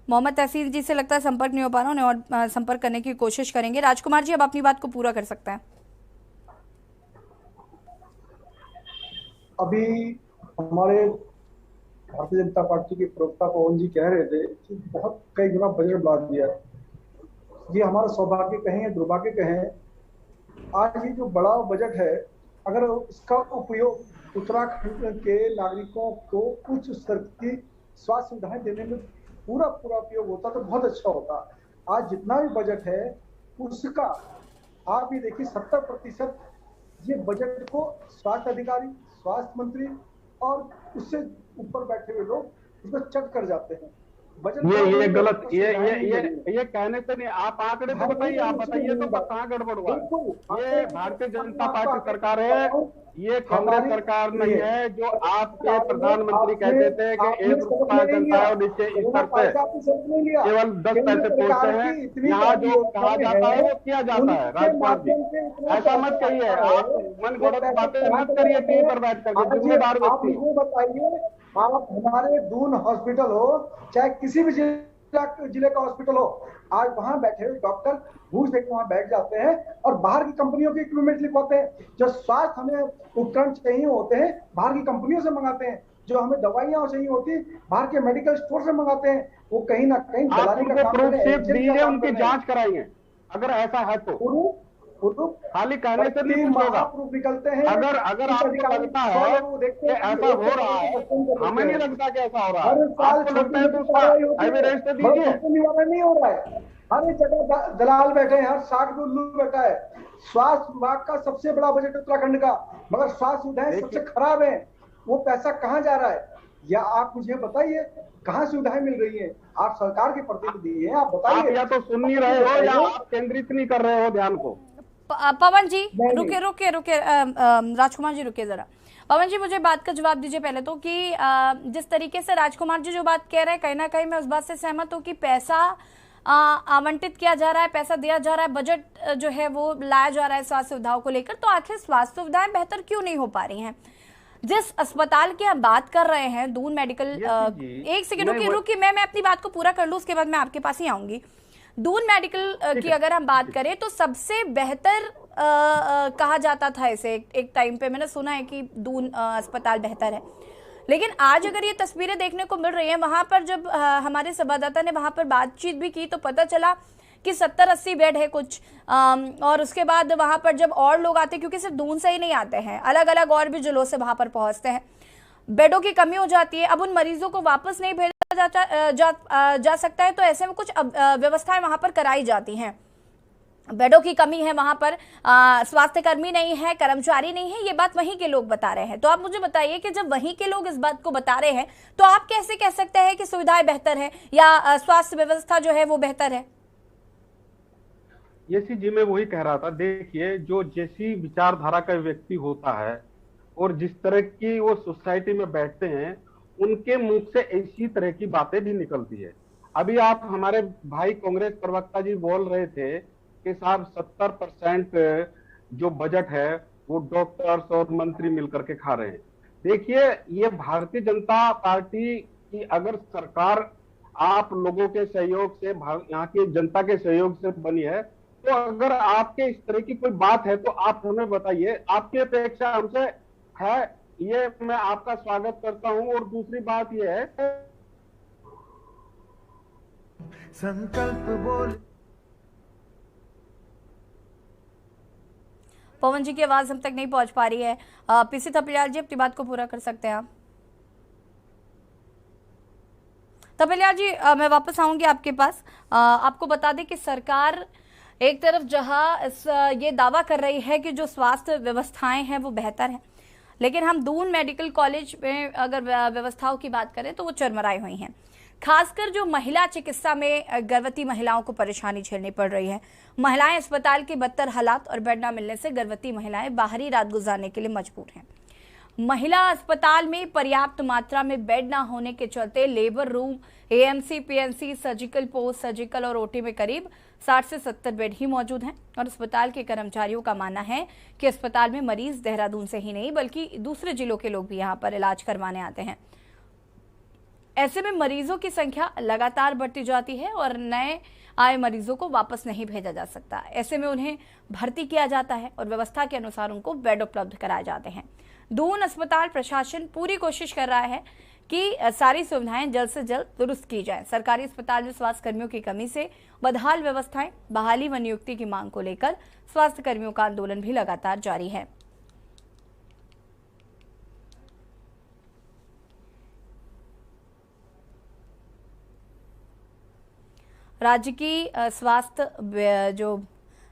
मोहम्मद तहसीन जी से लगता है संपर्क नहीं हो पा रहा, उन्हें और संपर्क करने की कोशिश करेंगे। राजकुमार जी, अब अपनी बात को पूरा कर सकते हैं। अभी हमारे भारतीय जनता पार्टी के प्रवक्ता पवन जी कह रहे थे कि बहुत कई गुना बजट बढ़ा दिया है। ये हमारा सौभाग्य कहें दुर्भाग्य कहें, आज ये जो बड़ा बजट है अगर इसका उपयोग उत्तराखंड के नागरिकों को उच्च स्तर की स्वास्थ्य सुविधाएं देने में पूरा उपयोग होता तो बहुत अच्छा होता। आज जितना भी बजट है उसका आप ये देखिए 70% ये बजट को स्वास्थ्य अधिकारी, स्वास्थ्य मंत्री और उससे ऊपर बैठे हुए लोग उसको चट कर जाते हैं। ये गलत, ये कहने से नहीं, आप आंकड़े तो बताइए, आप बताइए तो कहाँ गड़बड़ हुआ? ये भारतीय जनता पार्टी सरकार है, ये कांग्रेस सरकार नहीं है जो आपके प्रधानमंत्री कहते थे कि 1 रुपया जनता और नीचे स्तर पे केवल 10 पैसे पहुंचते हैं। यहाँ जो कहा जाता है वो किया जाता है। राजकुमार जी, ऐसा मत कहिए, आप मन गढ़ंत बातें मत करिए टीवी पर बैठ करके। जिम्मेदार व्यक्ति बताइए, आप हमारे दून हॉस्पिटल हो चाहे किसी भी जिले का हॉस्पिटल हो, आज वहां बैठे हुए डॉक्टर घूस देख वहां बैठ जाते हैं और बाहर की कंपनियों के इक्विपमेंट लिखवाते हैं। जो स्वास्थ्य हमें उपकरण चाहिए होते हैं बाहर की कंपनियों से मंगाते हैं, जो हमें दवाइयां चाहिए होती बाहर के मेडिकल स्टोर से मंगाते हैं। वो कहीं ना कहीं दलाली का काम, उनकी जांच कराइए अगर ऐसा है तो। खाली कहने से नहीं होगा। निकलते हैं अगर आपको लगता है कि ऐसा हो रहा है, हमें नहीं लगता कि ऐसा हो रहा है, आपको लगता है तो उसका एविडेंस तो दीजिए। निवारण नहीं हो रहा है, हर एक जगह दलाल बैठे हैं, हर साग उल्लू बैठा है। स्वास्थ्य विभाग का सबसे बड़ा बजट उत्तराखंड का, मगर स्वास्थ्य सुविधाएं सबसे खराब है। वो पैसा कहाँ जा रहा है या आप मुझे बताइए, कहाँ सुविधाएं मिल रही हैं? आप सरकार के प्रतिनिधि हैं, आप बताइए। आप या तो सुन नहीं रहे हो या आप केंद्रित नहीं कर रहे हो ध्यान को। पवन जी रुके राजकुमार जी रुके जरा। पवन जी, मुझे बात का जवाब दीजिए पहले तो कि जिस तरीके से राजकुमार जी जो बात कह रहे हैं कहीं ना कहीं मैं उस बात से सहमत हूँ कि पैसा आवंटित किया जा रहा है, पैसा दिया जा रहा है, बजट जो है वो लाया जा रहा है स्वास्थ्य सुविधाओं को लेकर, तो आखिर स्वास्थ्य सुविधाएं बेहतर क्यों नहीं हो पा रही हैं? जिस अस्पताल की हम बात कर रहे हैं, दून मेडिकल, एक सेकंड रुकी, मैं अपनी बात को पूरा कर लूं, उसके बाद मैं आपके पास ही आऊंगी। दून मेडिकल की अगर हम बात करें तो सबसे बेहतर कहा जाता था इसे एक टाइम पे, मैंने सुना है कि दून अस्पताल बेहतर है, लेकिन आज अगर ये तस्वीरें देखने को मिल रही हैं, वहां पर जब हमारे संवाददाता ने वहां पर बातचीत भी की तो पता चला कि 70-80 बेड है कुछ, और उसके बाद वहां पर जब और लोग आते, क्योंकि सिर्फ दून से ही नहीं आते हैं, अलग अलग और भी जिलों से वहां पर पहुंचते हैं, बेडों की कमी हो जाती है। अब उन मरीजों को वापस नहीं भेजा जा सकता है, तो ऐसे में कुछ व्यवस्थाएं वहां पर कराई जाती हैं। बेडों की कमी है वहां पर, स्वास्थ्य कर्मी नहीं है, कर्मचारी नहीं है, ये बात वहीं के लोग बता रहे हैं। तो आप मुझे बताइए कि जब वहीं के लोग इस बात को बता रहे हैं तो आप कैसे कह सकते हैं कि सुविधाएं बेहतर है या स्वास्थ्य व्यवस्था जो है वो बेहतर है? यसी जी, मैं वही कह रहा था। देखिए, जो जैसी विचारधारा का व्यक्ति होता है और जिस तरह की वो सोसाइटी में बैठते हैं, उनके मुंह से इसी तरह की बातें भी निकलती है। अभी आप हमारे भाई कांग्रेस प्रवक्ता जी बोल रहे थे कि साहब 70% जो बजट है वो डॉक्टर्स और मंत्री मिलकर के खा रहे हैं। देखिए, ये भारतीय जनता पार्टी की अगर सरकार आप लोगों के सहयोग से, यहाँ की जनता के सहयोग से बनी है, तो अगर आपके इस तरह की कोई बात है तो आप हमें बताइए, आपकी अपेक्षा हमसे है, ये मैं आपका स्वागत करता हूं। और दूसरी बात ये है, संकल्प बोल। पवन जी की आवाज हम तक नहीं पहुंच पा रही है। पीसी थपलियाल जी, अपनी बात को पूरा कर सकते हैं आप? थपलियाल जी, मैं वापस आऊंगी आपके पास। आपको बता दें कि सरकार एक तरफ जहां ये दावा कर रही है कि जो स्वास्थ्य व्यवस्थाएं हैं वो बेहतर हैं, लेकिन हम दून मेडिकल कॉलेज में अगर व्यवस्थाओं की बात करें तो वो चरमराई हुई हैं। खासकर जो महिला चिकित्सा में गर्भवती महिलाओं को परेशानी झेलनी पड़ रही है। महिलाएं अस्पताल के बदतर हालात और बेड न मिलने से गर्भवती महिलाएं बाहरी रात गुजारने के लिए मजबूर हैं। महिला अस्पताल में पर्याप्त मात्रा में बेड न होने के चलते labour room, AMC, PNC, surgical post, surgical और ओटी में करीब 60 से 70 बेड ही मौजूद हैं। और अस्पताल के कर्मचारियों का मानना है कि अस्पताल में मरीज देहरादून से ही नहीं बल्कि दूसरे जिलों के लोग भी यहाँ पर इलाज करवाने आते हैं। ऐसे में मरीजों की संख्या लगातार बढ़ती जाती है और नए आए मरीजों को वापस नहीं भेजा जा सकता। ऐसे में उन्हें भर्ती किया जाता है और व्यवस्था के अनुसार उनको बेड उपलब्ध कराए जाते हैं। दून अस्पताल प्रशासन पूरी कोशिश कर रहा है कि सारी सुविधाएं जल्द से जल्द दुरुस्त की जाएं। सरकारी अस्पताल में स्वास्थ्य कर्मियों की कमी से बदहाल व्यवस्थाएं, बहाली व नियुक्ति की मांग को लेकर स्वास्थ्य कर्मियों का आंदोलन भी लगातार जारी है। राज्य की स्वास्थ्य जो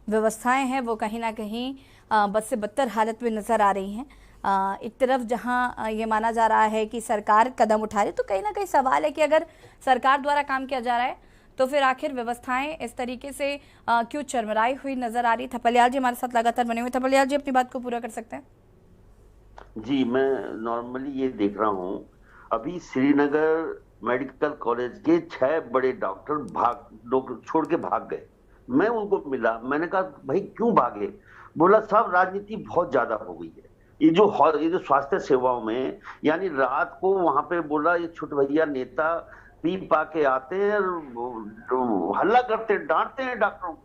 व्यवस्थाएं हैं वो कहीं ना कहीं बद से बदतर हालत में नजर आ रही हैं। एक तरफ जहां ये माना जा रहा है कि सरकार कदम उठा रही, तो कहीं ना कहीं सवाल है कि अगर सरकार द्वारा काम किया जा रहा है तो फिर आखिर व्यवस्थाएं इस तरीके से क्यों चरमराई हुई नजर आ रही। थपलियाल जी हमारे साथ लगातार बने हुए। थपलियाल जी, अपनी बात को पूरा कर सकते हैं? जी, मैं नॉर्मली ये देख रहा हूँ, अभी श्रीनगर मेडिकल कॉलेज के 6 बड़े डॉक्टर छोड़ के भाग गए। मैं उनको मिला, मैंने कहा भाई क्यों भागे? बोला साहब राजनीति बहुत ज्यादा हो गई है। ये जो स्वास्थ्य सेवाओं में, यानी रात को वहां पे बोला ये छुट भैया नेता पी पा के आते हैं, हल्ला करते हैं, डांटते हैं डॉक्टरों को।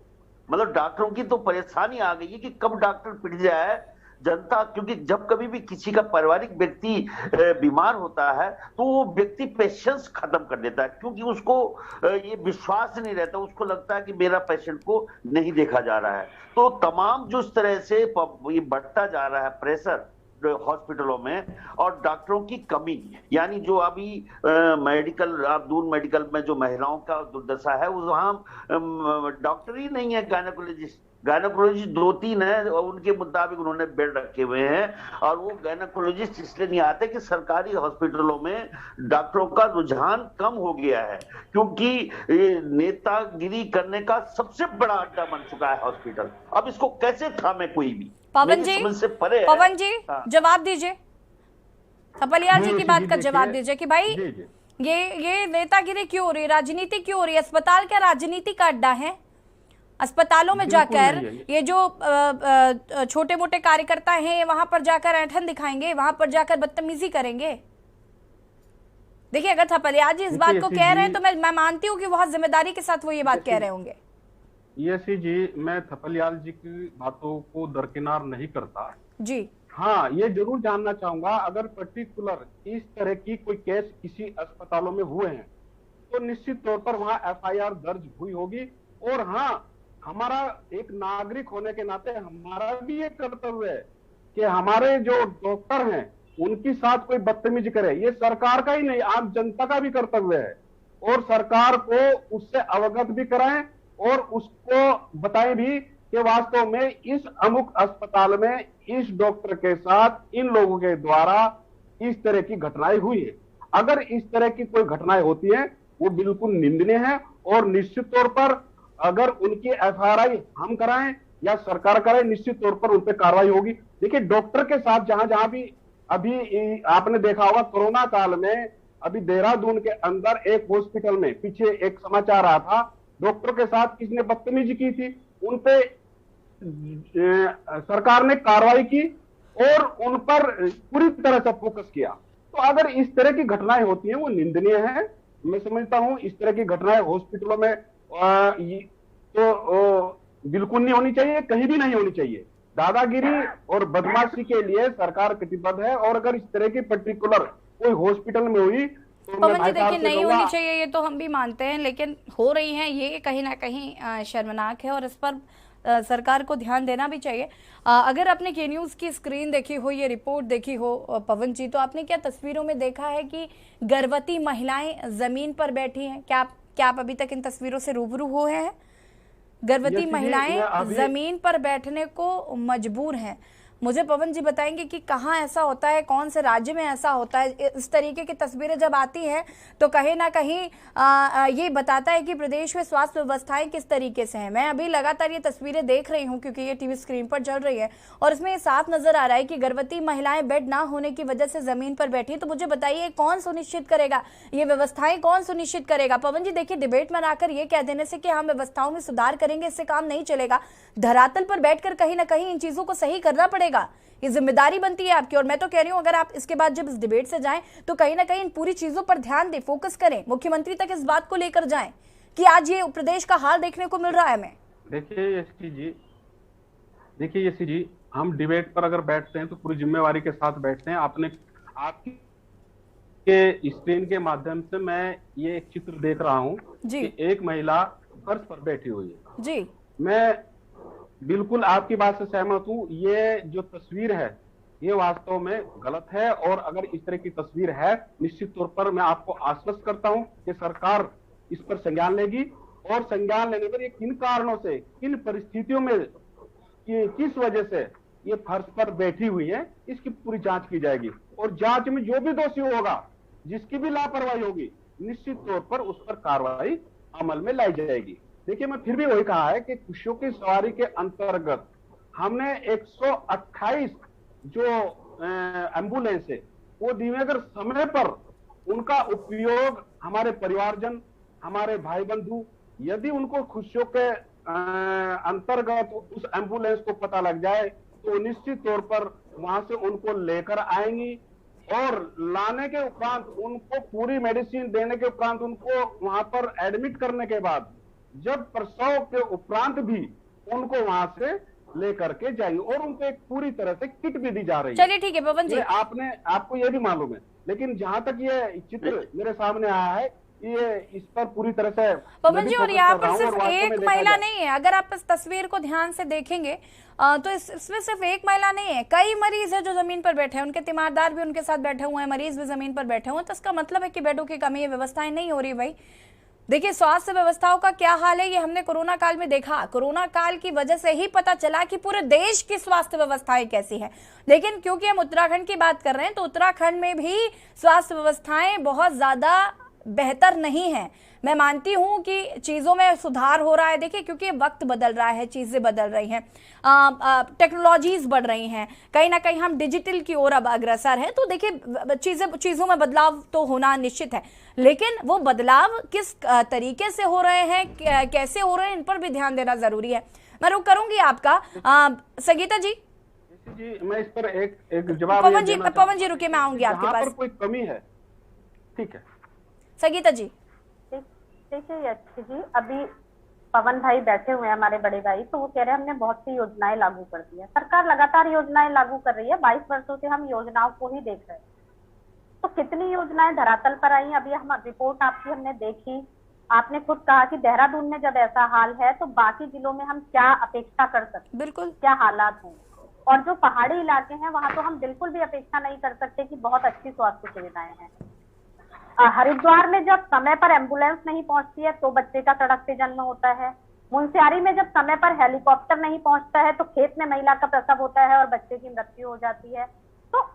मतलब डॉक्टरों की तो परेशानी आ गई है कि कब डॉक्टर पिट जाए जनता, क्योंकि जब कभी भी किसी का पारिवारिक व्यक्ति बीमार होता है तो वो व्यक्ति पेशेंस खत्म कर देता है, क्योंकि उसको ये विश्वास नहीं रहता, उसको लगता है कि मेरा पेशेंट को नहीं देखा जा रहा है। तो तमाम जो इस तरह से ये बढ़ता जा रहा है प्रेशर हॉस्पिटलों में और डॉक्टरों की कमी, यानी जो अभी मेडिकल दून मेडिकल में जो महिलाओं का दुर्दशा है, वहां डॉक्टर ही नहीं है, गायनेकोलॉजिस्ट 2-3 है और उनके मुताबिक उन्होंने बेड रखे हुए हैं। और वो गायनेकोलॉजिस्ट इसलिए नहीं आते कि सरकारी हॉस्पिटलों में डॉक्टरों का रुझान कम हो गया है, क्योंकि नेतागिरी करने का सबसे बड़ा अड्डा बन चुका है हॉस्पिटल। अब इसको कैसे थामे कोई भी? पवन जी जवाब दीजिए, थपलियाल जी की बात का जवाब दीजिए कि भाई ये नेतागिरी क्यों हो रही है, राजनीति क्यों हो रही है? अस्पताल क्या राजनीति का अड्डा है? अस्पतालों में जाकर ये जो छोटे मोटे कार्यकर्ता हैं वहां पर जाकर ऐंठन दिखाएंगे, वहां पर जाकर बदतमीजी करेंगे। देखिए, अगर थपलियाल जी इस बात को कह रहे हैं तो मैं मानती हूँ कि बहुत जिम्मेदारी के साथ वो ये बात कह रहे होंगे। यसी जी, मैं थपलियाल जी की बातों को दरकिनार नहीं करता जी। हाँ, ये जरूर जानना चाहूंगा, अगर पर्टिकुलर इस तरह की कोई केस किसी अस्पतालों में हुए हैं तो निश्चित तौर पर वहां एफआईआर दर्ज हुई होगी। और हाँ, हमारा एक नागरिक होने के नाते हमारा भी ये कर्तव्य है कि हमारे जो डॉक्टर हैं उनके साथ कोई बदतमीजी करे। ये सरकार का ही नहीं, आम जनता का भी कर्तव्य है। और सरकार को उससे अवगत भी कराएं और उसको बताएं भी कि वास्तव में इस अमुक अस्पताल में इस डॉक्टर के साथ इन लोगों के द्वारा इस तरह की घटनाएं हुई है। अगर इस तरह की कोई घटनाएं होती हैं वो बिल्कुल निंदनीय है और निश्चित तौर पर अगर उनकी एफआईआर हम कराएं या सरकार कराए, निश्चित तौर पर उन पर कार्रवाई होगी। देखिए, डॉक्टर के साथ जहां जहां भी अभी आपने देखा होगा कोरोना काल में, अभी देहरादून के अंदर एक हॉस्पिटल में पीछे एक समाचार आया था, डॉक्टर के साथ किसी ने बदतमीजी की थी, उन पे सरकार ने कार्रवाई की और उन पर पूरी तरह से फोकस किया। तो अगर इस तरह की घटनाएं होती हैं वो निंदनीय है। मैं समझता हूं इस तरह की घटनाएं हॉस्पिटलों में तो बिल्कुल नहीं होनी चाहिए, कहीं भी नहीं होनी चाहिए। दादागिरी और बदमाशी के लिए सरकार प्रतिबद्ध है और अगर इस तरह की पर्टिकुलर कोई हॉस्पिटल में हुई तो पवन जी देखिए, नहीं होनी चाहिए ये तो हम भी मानते हैं, लेकिन हो रही है ये कहीं ना कहीं शर्मनाक है और इस पर सरकार को ध्यान देना भी चाहिए। अगर आपने के न्यूज़ की स्क्रीन देखी हो, ये रिपोर्ट देखी हो पवन जी, तो आपने क्या तस्वीरों में देखा है कि गर्भवती महिलाएं जमीन पर बैठी हैं? क्या आप अभी तक इन तस्वीरों से रूबरू हुए हैं? गर्भवती महिलाएं जमीन पर बैठने को मजबूर हैं। मुझे पवन जी बताएंगे कि कहाँ ऐसा होता है, कौन से राज्य में ऐसा होता है? इस तरीके की तस्वीरें जब आती हैं तो कहीं ना कहीं ये बताता है कि प्रदेश में स्वास्थ्य व्यवस्थाएं किस तरीके से हैं। मैं अभी लगातार ये तस्वीरें देख रही हूँ क्योंकि ये टीवी स्क्रीन पर चल रही है और इसमें ये साफ नजर आ रहा है कि गर्भवती महिलाएं बेड ना होने की वजह से जमीन पर बैठी हैं। तो मुझे बताइए, कौन सुनिश्चित करेगा ये व्यवस्थाएं, कौन सुनिश्चित करेगा? पवन जी देखिए, डिबेट में आकर ये कह देने से कि हम व्यवस्थाओं में सुधार करेंगे, इससे काम नहीं चलेगा। धरातल पर बैठकर कहीं ना कहीं इन चीजों को सही करना पड़ेगा। ये जिम्मेदारी बनती है आपकी। और मैं तो कह रही हूं, अगर आप इसके बाद जब इस डिबेट से जाएं तो कहीं ना कहीं इन पूरी चीजों पर ध्यान दें, फोकस करें, मुख्यमंत्री तक इस बात को लेकर जाएं कि आज ये प्रदेश का हाल देखने को मिल रहा है। हमें देखिए यसी जी, हम डिबेट पर अगर बैठते हैं तो पूरी जिम्मेवारी के साथ बैठते हैं। आपकी के स्क्रीन के माध्यम से मैं ये एक चित्र देख रहा हूँ कि एक महिला फर्श पर बैठी हुई है जी। मैं बिल्कुल आपकी बात से सहमत हूँ। ये जो तस्वीर है ये वास्तव में गलत है और अगर इस तरह की तस्वीर है, निश्चित तौर पर मैं आपको आश्वस्त करता हूँ कि सरकार इस पर संज्ञान लेगी और संज्ञान लेने पर ये किन कारणों से, किन परिस्थितियों में, किस वजह से ये फर्श पर बैठी हुई है, इसकी पूरी जांच की जाएगी और जांच में जो भी दोषी होगा, जिसकी भी लापरवाही होगी, निश्चित तौर पर उस पर कार्रवाई अमल में लाई जाएगी। देखिए, मैं फिर भी वही कहा है कि खुशियों की सवारी के अंतर्गत हमने 128 जो एम्बुलेंस है वो दी। अगर समय पर उनका उपयोग हमारे परिवारजन, हमारे भाई बंधु, यदि उनको खुशियों के अंतर्गत उस एम्बुलेंस को पता लग जाए तो निश्चित तौर पर वहां से उनको लेकर आएंगी और लाने के उपरांत उनको पूरी मेडिसिन देने के उपरांत उनको वहां पर एडमिट करने के बाद जब प्रसव के उपरांत भी उनको वहां से लेकर के जाएंगे और उनको एक पूरी तरह से किट भी दी जा रही है। चलिए ठीक है पवन जी, आपको ये भी मालूम है, लेकिन जहां तक ये चित्र मेरे सामने आया है ये इस पर पूरी तरह से पवन जी, और यहाँ पर सिर्फ एक महिला नहीं है। अगर आप इस तस्वीर को ध्यान से देखेंगे तो इसमें सिर्फ एक महिला नहीं है, कई मरीज है जो जमीन पर बैठे हैं, उनके तीमारदार भी उनके साथ बैठे हुए हैं, मरीज भी जमीन पर बैठे हुए हैं। तो इसका मतलब है कि बेडों की कमी है, व्यवस्थाएं नहीं हो रही। भाई देखिए, स्वास्थ्य व्यवस्थाओं का क्या हाल है ये हमने कोरोना काल में देखा। कोरोना काल की वजह से ही पता चला कि पूरे देश की स्वास्थ्य व्यवस्थाएं कैसी हैं। लेकिन क्योंकि हम उत्तराखंड की बात कर रहे हैं तो उत्तराखंड में भी स्वास्थ्य व्यवस्थाएं बहुत ज्यादा बेहतर नहीं है। मैं मानती हूं कि चीज़ों में सुधार हो रहा है, देखिए क्योंकि वक्त बदल रहा है, चीज़ें बदल रही हैं, टेक्नोलॉजीज बढ़ रही हैं, कहीं ना कहीं हम डिजिटल की ओर अब अग्रसर हैं, तो देखिए चीज़ों में बदलाव तो होना निश्चित है, लेकिन वो बदलाव किस तरीके से हो रहे हैं, कैसे हो रहे हैं, इन पर भी ध्यान देना जरूरी है। मैं रुक करूंगी आपका। संगीता जी, मैं इस पर एक जवाब पवन जी रुकिए, मैं आऊंगी आपके पास। कोई कमी है, ठीक है संगीता जी। देखिए यक्षी जी, अभी पवन भाई बैठे हुए हैं हमारे बड़े भाई, तो वो कह रहे हैं हमने बहुत सी योजनाएं लागू कर दी है। सरकार लगातार योजनाएं लागू कर रही है, 22 वर्षों से हम योजनाओं को ही देख रहे हैं, तो कितनी योजनाएं धरातल पर आई। अभी हम रिपोर्ट आपकी हमने देखी, आपने खुद कहा कि देहरादून में जब ऐसा हाल है तो बाकी जिलों में हम क्या अपेक्षा कर सकते, बिल्कुल क्या हालात हों। और जो पहाड़ी इलाके हैं वहां तो हम बिल्कुल भी अपेक्षा नहीं कर सकते कि बहुत अच्छी स्वास्थ्य सुविधाएं हैं। हरिद्वार में जब समय पर एम्बुलेंस नहीं पहुंचती है तो बच्चे का सड़क पे जन्म होता है। मुनस्यारी में जब समय पर हेलीकॉप्टर नहीं पहुंचता है तो खेत में महिला का प्रसव होता है और बच्चे की मृत्यु हो जाती है। तो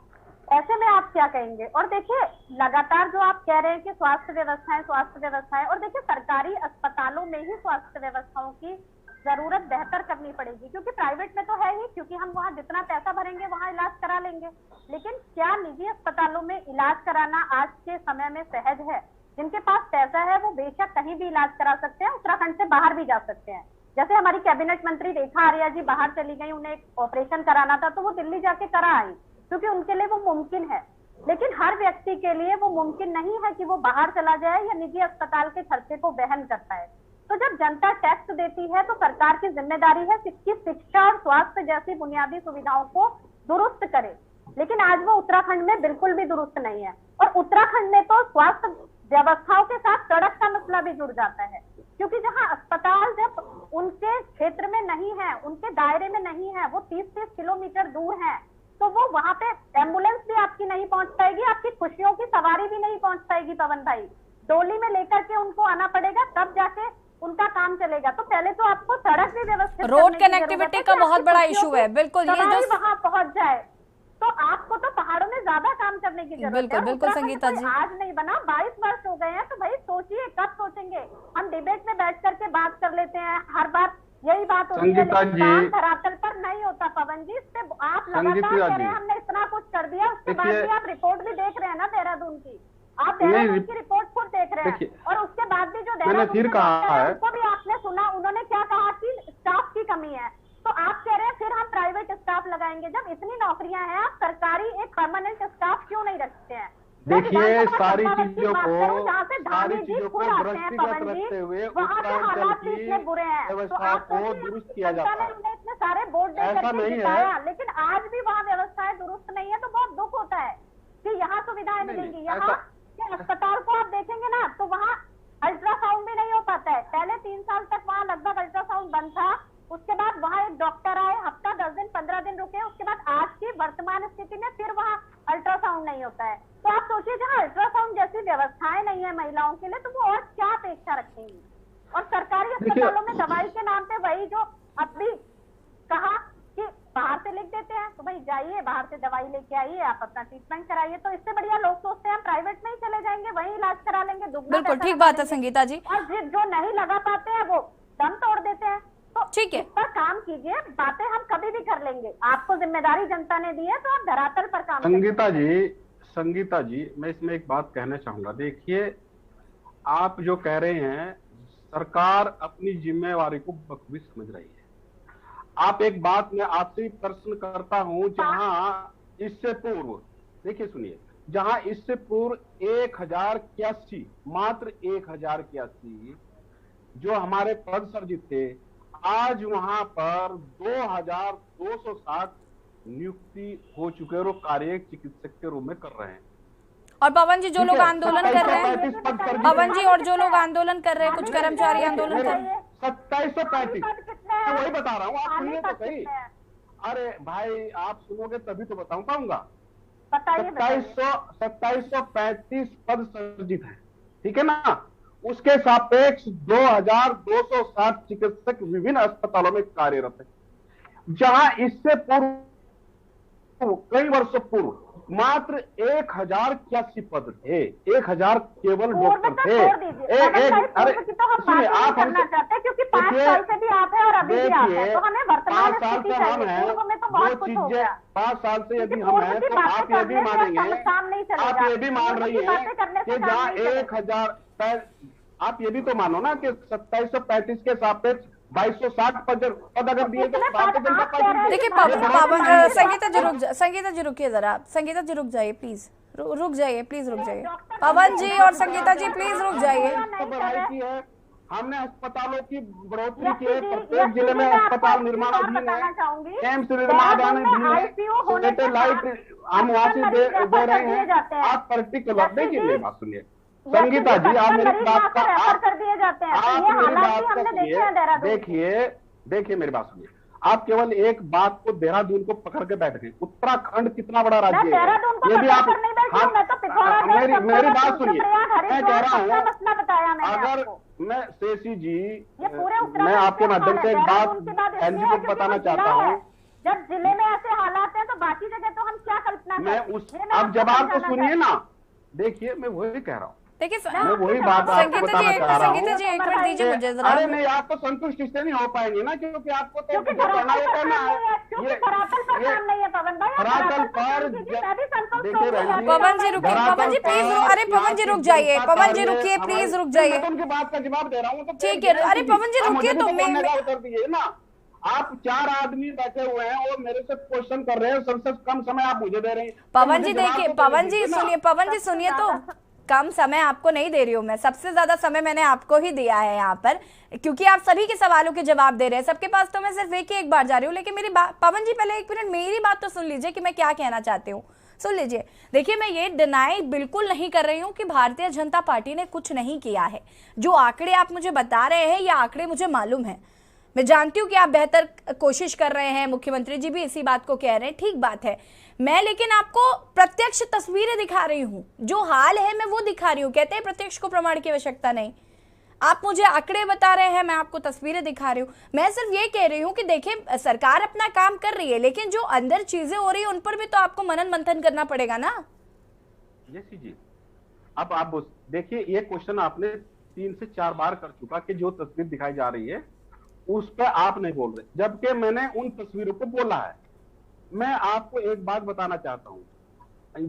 ऐसे में आप क्या कहेंगे? और देखिए लगातार जो आप कह रहे हैं कि स्वास्थ्य व्यवस्थाएं, और देखिए सरकारी अस्पतालों में ही स्वास्थ्य व्यवस्थाओं की जरूरत बेहतर करनी पड़ेगी, क्योंकि प्राइवेट में तो है ही, क्योंकि हम वहाँ जितना पैसा भरेंगे वहाँ इलाज करा लेंगे। लेकिन क्या निजी अस्पतालों में इलाज कराना आज के समय में सहज है? जिनके पास पैसा है वो बेशक कहीं भी इलाज करा सकते हैं, उत्तराखंड से बाहर भी जा सकते हैं। जैसे हमारी कैबिनेट मंत्री रेखा आर्या जी बाहर चली गई, उन्हें एक ऑपरेशन कराना था तो वो दिल्ली जाके करा आई, क्योंकि उनके लिए वो मुमकिन है। लेकिन हर व्यक्ति के लिए वो मुमकिन नहीं है कि वो बाहर चला जाए या निजी अस्पताल के खर्चे को वहन कर पाए। तो जब जनता टैक्स देती है तो सरकार की जिम्मेदारी है कि शिक्षा और स्वास्थ्य जैसी बुनियादी सुविधाओं को दुरुस्त करे, लेकिन आज वो उत्तराखंड में बिल्कुल भी दुरुस्त नहीं है। और उत्तराखंड में तो स्वास्थ्य व्यवस्थाओं के साथ सड़क का मसला भी जुड़ जाता है, क्योंकि जहां अस्पताल जब उनके क्षेत्र में नहीं है, उनके दायरे में नहीं है, वो 30-30 किलोमीटर दूर है, तो वो वहां पे एम्बुलेंस भी आपकी नहीं पहुंच पाएगी, आपकी खुशियों की सवारी भी नहीं पहुंच पाएगी। पवन भाई, डोली में लेकर के उनको आना पड़ेगा, तब जाके उनका काम चलेगा। तो पहले तो आपको सड़क भी व्यवस्थित, रोड कनेक्टिविटी का बहुत बड़ा इशू है। बिल्कुल, ये जो वहां पहुंच जाए तो आपको तो पहाड़ों में ज्यादा काम करने की जरूरत है। बिल्कुल संगीता जी, आज नहीं बना, 22 वर्ष हो गए हैं, तो भाई सोचिए कब सोचेंगे। हम डिबेट में बैठ करके बात कर लेते हैं, हर बार यही बात होती है, लेकिन काम धरातल पर नहीं होता। पवन जी, इस पे आप लगातार कह रहे हैं हमने इतना कुछ कर दिया, उसके बाद भी आप रिपोर्ट भी देख रहे हैं ना देहरादून की, आप देहरादून की रिपोर्ट खुद देख रहे हैं, और उसके बाद भी जो देहरादून उनको भी आपने सुना, उन्होंने क्या कहा कि स्टाफ की कमी है। तो आप कह रहे हैं फिर हम प्राइवेट स्टाफ लगाएंगे, जब इतनी नौकरियां हैं आप सरकारी एक परमानेंट स्टाफ क्यों नहीं रखते हैं? देखिए सारी चीजों को दृष्टिगत रखते हुए उत्तराखंड की व्यवस्था को दुरुस्त किया जाता है। इतने सारे बोर्ड ऐसा नहीं है, लेकिन आज भी वहाँ व्यवस्थाएं दुरुस्त नहीं है, तो बहुत दुख होता है कि यहाँ सुविधाएं मिलेंगी। यहाँ के अस्पताल को आप देखेंगे ना तो वहाँ अल्ट्रासाउंड भी नहीं हो पाता है। पहले 3 साल तक वहाँ लगभग अल्ट्रासाउंड बंद था, उसके बाद वहाँ एक डॉक्टर आए, हफ्ता 10 दिन 15 दिन रुके, उसके बाद आज की वर्तमान स्थिति में फिर वहाँ अल्ट्रासाउंड नहीं होता है। तो आप सोचिए जहाँ अल्ट्रासाउंड जैसी व्यवस्थाएं नहीं है महिलाओं के लिए, तो वो और क्या अपेक्षा रखेंगी? और सरकारी अस्पतालों में दवाई के नाम पे वही जो अभी कहा कि बाहर से लिख देते हैं, तो भाई जाइए बाहर से दवाई लेके आइए, आप अपना ट्रीटमेंट कराइए। तो इससे बढ़िया लोग सोचते हैं हम प्राइवेट में ही चले जाएंगे, वहीं इलाज करा लेंगे, दुगना। बिल्कुल ठीक बात है संगीता जी। और जो नहीं लगा पाते हैं वो दम तोड़ देते हैं। तो ठीक है, इस पर काम कीजिए, बातें हम कभी भी कर लेंगे, आपको जिम्मेदारी जनता ने दी है तो आप धरातल पर काम। संगीता जी, मैं इसमें एक बात कहना चाहूंगा। देखिए आप जो कह रहे हैं सरकार अपनी जिम्मेवारी को बखूबी समझ रही है। आप एक बात मैं आपसे प्रश्न करता हूं, जहां इससे पूर्व देखिए सुनिए, जहां इससे पूर्व 1081 मात्र 1081 जो हमारे पद सर्जित थे, आज वहां पर 2260 नियुक्ति हो चुके और कार्य चिकित्सक के रूप में कर रहे हैं। और पवन जी जो लोग आंदोलन कर रहे हैं, पवन जी और जो लोग आंदोलन कर रहे हैं, कुछ कर्मचारी आंदोलन कर रहे हैं, 2735 मैं वही बता रहा हूँ, आप सुनिए तो सही। अरे भाई आप सुनोगे तभी तो पाऊंगा। 2735 पद सर्जित है, ठीक है ना। उसके सापेक्ष 2260 चिकित्सक विभिन्न अस्पतालों में कार्यरत है, जहां इससे पूर्व कई वर्षों पूर्व मात्र 1081 पद थे, 1000 केवल डॉक्टर थे। अरे सुनिए, आप करना चाहते हैं क्योंकि 5 साल से भी आप हैं और अभी भी आप हैं, तो हमें वर्तमान 5 साल से हम हैं, जो चीजें 5 साल से यदि हम हैं तो आप ये भी मानेंगे, आप ये भी मान रही हैं कि जहाँ 1000, आप ये भी तो मानो ना कि 2735 के सापेक्ष 2260 पद अगर दिए तो देखिए संगीता जी रुकिए जरा, संगीता जी रुक जाइए प्लीज, रुक जाइए प्लीज, रुक जाइए पवन जी और संगीता जी प्लीज रुक जाइए। हमने अस्पतालों की बढ़ोतरी की है, प्रत्येक जिले में अस्पताल निर्माण अधीन है, एम्स निर्माणाधीन है, सैटेलाइट हम वहाँ से दे रहे हैं। आप पर्टिकुलर देखिए, मेरी बात सुनिए संगीता जी, आप मेरी बात का आप मेरी बात का सुनिए, देखिए मेरी बात सुनिए, आप केवल एक बात को देहरादून को पकड़ के बैठ गए। उत्तराखंड कितना बड़ा राज्य है, ये भी आप मेरी बात सुनिए, मैं कह रहा हूँ, अगर मैं शेषी जी, मैं आपके माध्यम से एक बात एनजी को बताना चाहता हूँ, जब जिले में ऐसे हालात हैं तो बाकी जगह तो हम क्या कल्पना मैं उस अब जवाब तो सुनिए ना, देखिए मैं वही कह रहा हूँ, देखिए मैं वही बात आपको बताना चाह रहा हूँ। एक मिनट दीजिए मुझे जरा। अरे नहीं, आप तो संतुष्ट इससे नहीं हो पाएंगे ना, क्योंकि आपको तो करना है, ये धरातल पर देखिए पवन जी रुकिए, पवन जी प्लीज, अरे पवन जी रुक जाइए, पवन जी रुकिए प्लीज, रुक जाइए, उनकी बात का जवाब दे रहा हूँ। ठीक है, अरे पवन जी रुकिए, तो मैं उत्तर दिए ना, आप 4 आदमी बैठे हुए हैं और मेरे से क्वेश्चन कर रहे हैं, सबसे कम समय आप मुझे दे रहे हैं। पवन जी देखिए, पवन जी सुनिए, पवन जी सुनिए, तो कम समय आपको नहीं दे रही हूँ मैं, सबसे ज्यादा समय मैंने आपको ही दिया है यहाँ पर, क्योंकि आप सभी के सवालों के जवाब दे रहे हैं, सबके पास तो मैं सिर्फ एक बार जा रही हूँ। लेकिन मेरी बात, पवन जी पहले 1 मिनट मेरी बात तो सुन लीजिए कि मैं क्या कहना चाहती हूँ, सुन लीजिए। देखिए, मैं ये डिनाई बिल्कुल नहीं कर रही हूँ कि भारतीय जनता पार्टी ने कुछ नहीं किया है। जो आंकड़े आप मुझे बता रहे हैं, ये आंकड़े मुझे मालूम है, मैं जानती हूँ कि आप बेहतर कोशिश कर रहे हैं, मुख्यमंत्री जी भी इसी बात को कह रहे हैं, ठीक बात है। मैं लेकिन आपको प्रत्यक्ष तस्वीरें दिखा रही हूँ, जो हाल है मैं वो दिखा रही हूँ। कहते हैं प्रत्यक्ष को प्रमाण की आवश्यकता नहीं, आप मुझे आंकड़े बता रहे हैं, मैं आपको तस्वीरें दिखा रही हूँ। मैं सिर्फ ये कह रही हूँ कि देखिए, सरकार अपना काम कर रही है, लेकिन जो अंदर चीजें हो रही है उन पर भी तो आपको मनन मंथन करना पड़ेगा ना। जी, अब आप देखिए, ये क्वेश्चन आपने 3 से 4 बार कर चुका कि जो तस्वीर दिखाई जा रही है उस पर आप नहीं बोल रहे, जबकि मैंने उन तस्वीरों को बोला है। मैं आपको एक बात बताना चाहता हूं,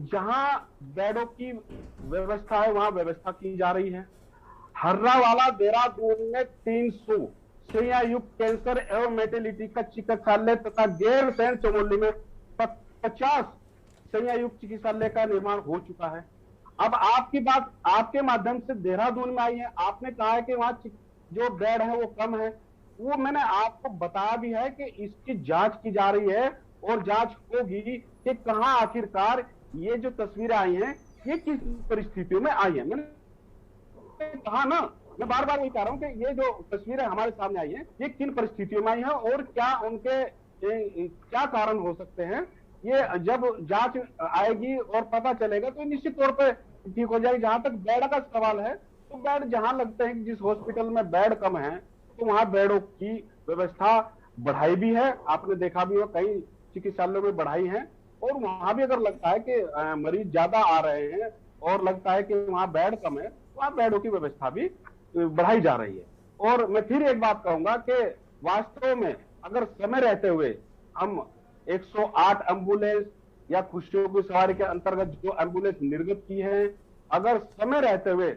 जहां बेडों की व्यवस्था है वहां व्यवस्था की जा रही है। हर्रावाला देहरादून में 300 संयुक्त कैंसर एवं मेटर्निटी का चिकित्सालय तथा गैरसैंण चमोली में 50 संयुक्त चिकित्सालय का निर्माण हो चुका है। अब आपकी बात आपके माध्यम से देहरादून में आई है, आपने कहा है कि वहां जो बेड है वो कम है, वो मैंने आपको बताया भी है कि इसकी जांच की जा रही है और जांच होगी कि कहां आखिरकार ये जो तस्वीरें आई हैं ये किस परिस्थितियों में आई है। मैंने कहा ना, मैं बार बार वही कह रहा हूं कि ये जो तस्वीरें हमारे सामने आई हैं ये किन परिस्थितियों में आई हैं और क्या उनके क्या कारण हो सकते हैं। ये जब जांच आएगी और पता चलेगा तो निश्चित तौर पर ठीक हो जाएगी। जहां तक बेड का सवाल है, तो बेड जहां लगते हैं कि जिस हॉस्पिटल में बेड कम है तो वहां बेडों की व्यवस्था बढ़ाई भी है, आपने देखा भी हो, कई चिकित्सालयों में बढ़ाई है। और वहां भी अगर लगता है कि मरीज ज्यादा आ रहे हैं और लगता है कि वहां बेड कम है, तो वहां बेडों की व्यवस्था भी बढ़ाई जा रही है। और मैं फिर एक बात कहूंगा कि वास्तव में अगर समय रहते हुए हम 108 एम्बुलेंस या खुशियों की सवारी के अंतर्गत जो एम्बुलेंस निर्गत की है, अगर समय रहते हुए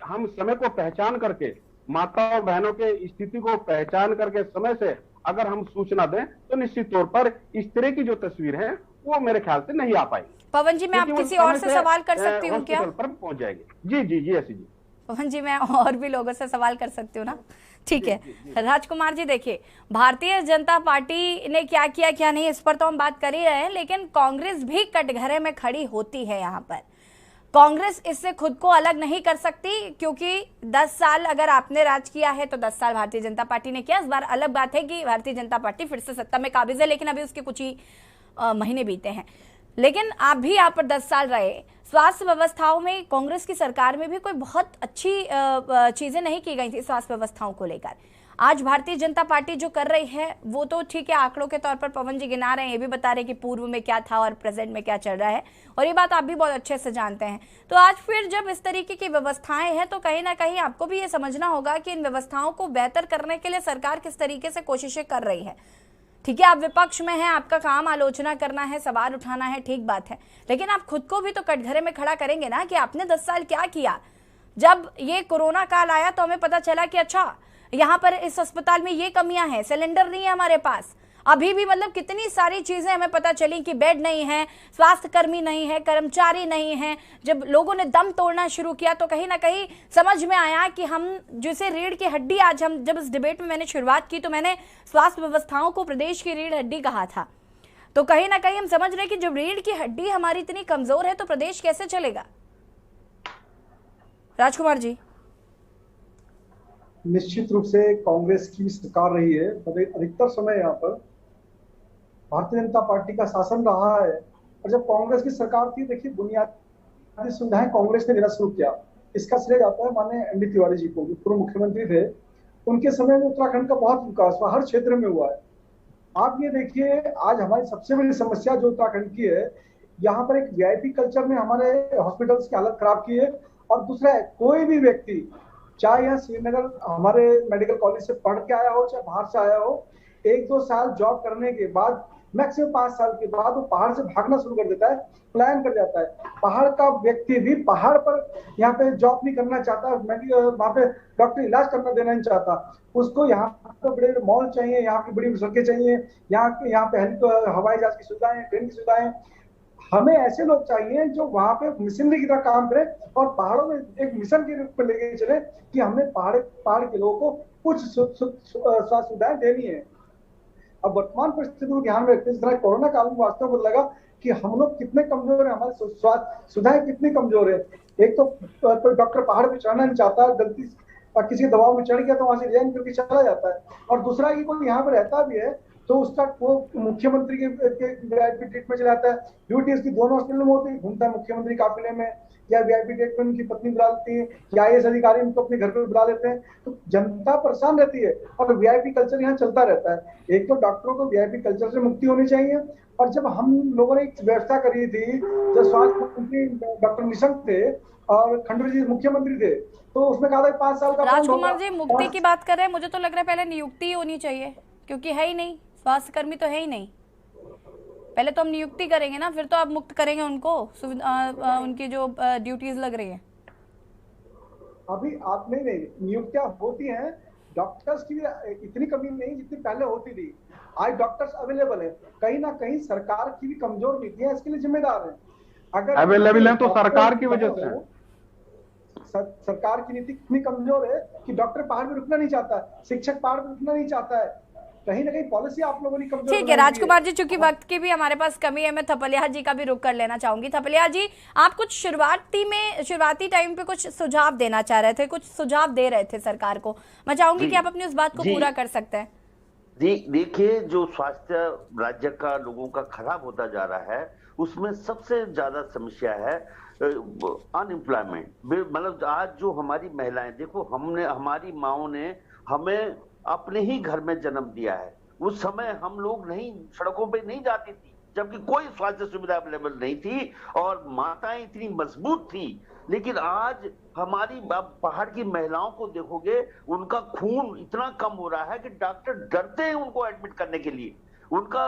हम समय को पहचान करके, माता और बहनों के स्थिति को पहचान करके समय से अगर हम सूचना दें, तो निश्चित तौर पर इस तरह की जो तस्वीर है वो मेरे ख्याल से नहीं आ पाएगी। पवन जी, मैं आप किसी और से सवाल कर सकती हूँ क्या? पर पहुंच जाएगी। जी ऐसी जी। पवन जी, मैं और भी लोगों से सवाल कर सकती हूँ ना? ठीक है। राजकुमार जी, देखिए, भारतीय जनता पार्टी ने क्या किया क्या नहीं इस पर तो हम बात कर ही रहे हैं, लेकिन कांग्रेस भी कटघरे में खड़ी होती है। यहाँ पर कांग्रेस इससे खुद को अलग नहीं कर सकती, क्योंकि 10 साल अगर आपने राज किया है तो 10 साल भारतीय जनता पार्टी ने किया। इस बार अलग बात है कि भारतीय जनता पार्टी फिर से सत्ता में काबिज है, लेकिन अभी उसके कुछ ही महीने बीते हैं। लेकिन आप भी यहाँ पर 10 साल रहे, स्वास्थ्य व्यवस्थाओं में कांग्रेस की सरकार में भी कोई बहुत अच्छी चीजें नहीं की गई थी स्वास्थ्य व्यवस्थाओं को लेकर। आज भारतीय जनता पार्टी जो कर रही है वो तो ठीक है, आंकड़ों के तौर पर पवन जी गिना रहे हैं, ये भी बता रहे हैं कि पूर्व में क्या था और प्रेजेंट में क्या चल रहा है, और ये बात आप भी बहुत अच्छे से जानते हैं। तो आज फिर जब इस तरीके की व्यवस्थाएं हैं तो कहीं ना कहीं आपको भी ये समझना होगा कि इन व्यवस्थाओं को बेहतर करने के लिए सरकार किस तरीके से कोशिशें कर रही है। ठीक है, आप विपक्ष में हैं, आपका काम आलोचना करना है, सवाल उठाना है, ठीक बात है, लेकिन आप खुद को भी तो कटघरे में खड़ा करेंगे ना कि आपने 10 साल क्या किया। जब ये कोरोना काल आया तो हमें पता चला कि अच्छा यहाँ पर इस अस्पताल में ये कमियां हैं, सिलेंडर नहीं है हमारे पास, अभी भी मतलब कितनी सारी चीजें हमें पता चली कि बेड नहीं है, स्वास्थ्य कर्मी नहीं है, कर्मचारी नहीं है। जब लोगों ने दम तोड़ना शुरू किया तो कहीं ना कहीं समझ में आया कि हम जैसे रीढ़ की हड्डी, आज हम जब इस डिबेट में मैंने शुरुआत की तो मैंने स्वास्थ्य व्यवस्थाओं को प्रदेश की रीढ़ हड्डी कहा था। तो कहीं ना कहीं हम समझ रहे कि जब रीढ़ की हड्डी हमारी इतनी कमजोर है तो प्रदेश कैसे चलेगा। राजकुमार जी, निश्चित रूप से कांग्रेस की सरकार रही है, अधिकतर समय यहाँ पर भारतीय जनता पार्टी का शासन रहा है। और जब कांग्रेस की सरकार थी, देखिए बुनियादी सुविधाएं कांग्रेस ने देना शुरू किया। इसका श्रेय जाता है माननीय एमडी तिवारी जी को, जो पूर्व मुख्यमंत्री थे। उनके समय में उत्तराखंड का बहुत विकास हुआ, हर क्षेत्र में हुआ है। आप ये देखिए, आज हमारी सबसे बड़ी समस्या जो उत्तराखंड की है, यहाँ पर एक वीआईपी कल्चर में हमारे हॉस्पिटल्स की हालत खराब की है। और दूसरा है, कोई भी व्यक्ति चाहे यहाँ श्रीनगर हमारे मेडिकल कॉलेज से पढ़ के आया हो, चाहे बाहर से आया हो, 1-2 साल जॉब करने के बाद, मैक्सिमम 5 साल के बाद वो पहाड़ से भागना शुरू कर देता है, प्लान कर जाता है। पहाड़ का व्यक्ति भी पहाड़ पर यहाँ पे जॉब नहीं करना चाहता, वहाँ पे डॉक्टर इलाज करना देना नहीं चाहता। उसको यहाँ पे बड़े मॉल चाहिए, यहाँ की बड़ी सड़कें चाहिए, यहाँ पे हवाई जहाज की सुविधाएं, ट्रेन की सुविधाएं। हमें ऐसे लोग चाहिए जो वहां पे मिशनरी की तरह काम करें और पहाड़ों में एक मिशन के रूप में लेके चले कि हमने पहाड़ के लोगों को कुछ स्वास्थ्य सुविधाएं देनी है। अब वर्तमान परिस्थिति को ध्यान में रखते हुए, जिस तरह कोरोना काल में वास्तव में लगा कि हम लोग कितने कमजोर हैं, हमारे स्वास्थ्य सुविधाएं कितनी कमजोर है। एक तो डॉक्टर पहाड़ पे चढ़ना नहीं चाहता, गलती किसी दबाव में चढ़ गया तो वहां से रिजाइन करके चला जाता है। और दूसरा कि कोई यहाँ पे रहता भी है तो उसका वो मुख्यमंत्री के वीआईपी ट्रीटमेंट चलाता है। ड्यूटी उसकी दोनों हॉस्पिटल में होती है, घूमता है मुख्यमंत्री काफिले में, या वीआईपी ट्रीटमेंट उनकी पत्नी बुला लेती है, या आईएएस अधिकारी उनको अपने घर पे बुला लेते हैं। तो जनता परेशान रहती है और वीआईपी कल्चर यहाँ चलता रहता है। एक तो डॉक्टरों को वीआईपी कल्चर से मुक्ति होनी चाहिए। और जब हम लोगों ने एक व्यवस्था करी थी, जब स्वास्थ्य मंत्री डॉक्टर निशंक थे और खंडूरी जी मुख्यमंत्री थे, तो उसमें कहा था 5 साल का। राजकुमार जी, मुक्ति की बात कर रहे हैं, मुझे तो लग रहा है पहले नियुक्ति होनी चाहिए, क्योंकि है ही नहीं, स्वास्थ्य कर्मी तो है ही नहीं। पहले तो हम नियुक्ति करेंगे ना, फिर तो आप मुक्त करेंगे उनको, उनकी जो ड्यूटीज लग रही है। अभी आप नहीं नियुक्तियां होती हैं, डॉक्टर्स की इतनी कमी नहीं जितनी पहले होती थी। आज डॉक्टर्स अवेलेबल है, कहीं ना कहीं सरकार की भी कमजोर नीतियां इसके लिए जिम्मेदार है। अगर अवेलेबल है तो सरकार की वजह से, सरकार की नीति इतनी कमजोर है कि डॉक्टर पहाड़ में रुकना नहीं चाहता, शिक्षक पहाड़ में रुकना नहीं चाहता है। कहीं ना कहीं पॉलिसी आप लोगों ने कमजोर। ठीक है राजकुमार जी, चूंकि वक्त की भी हमारे पास कमी है, मैं थपलिया जी का भी रुख कर लेना चाहूंगी। थपलिया जी, आप कुछ शुरुआती टाइम पे कुछ सुझाव देना चाह रहे थे, कुछ सुझाव दे रहे थे सरकार को, मैं चाहूंगी कि आप अपनी उस बात को पूरा कर सकते हैं। देखिए, जो स्वास्थ्य राज्य का लोगों का खराब होता जा रहा है, उसमें सबसे ज्यादा समस्या है अनएम्प्लॉयमेंट। मतलब आज जो हमारी महिलाएं, देखो, हमारी माओ ने हमें अपने ही घर में जन्म दिया है। उस समय हम लोग सड़कों पे नहीं जाती थी, जबकि कोई स्वास्थ्य सुविधा अवेलेबल नहीं थी और माताएं इतनी मजबूत थी। लेकिन आज हमारी पहाड़ की महिलाओं को देखोगे, उनका खून इतना कम हो रहा है कि डॉक्टर डरते हैं उनको एडमिट करने के लिए। उनका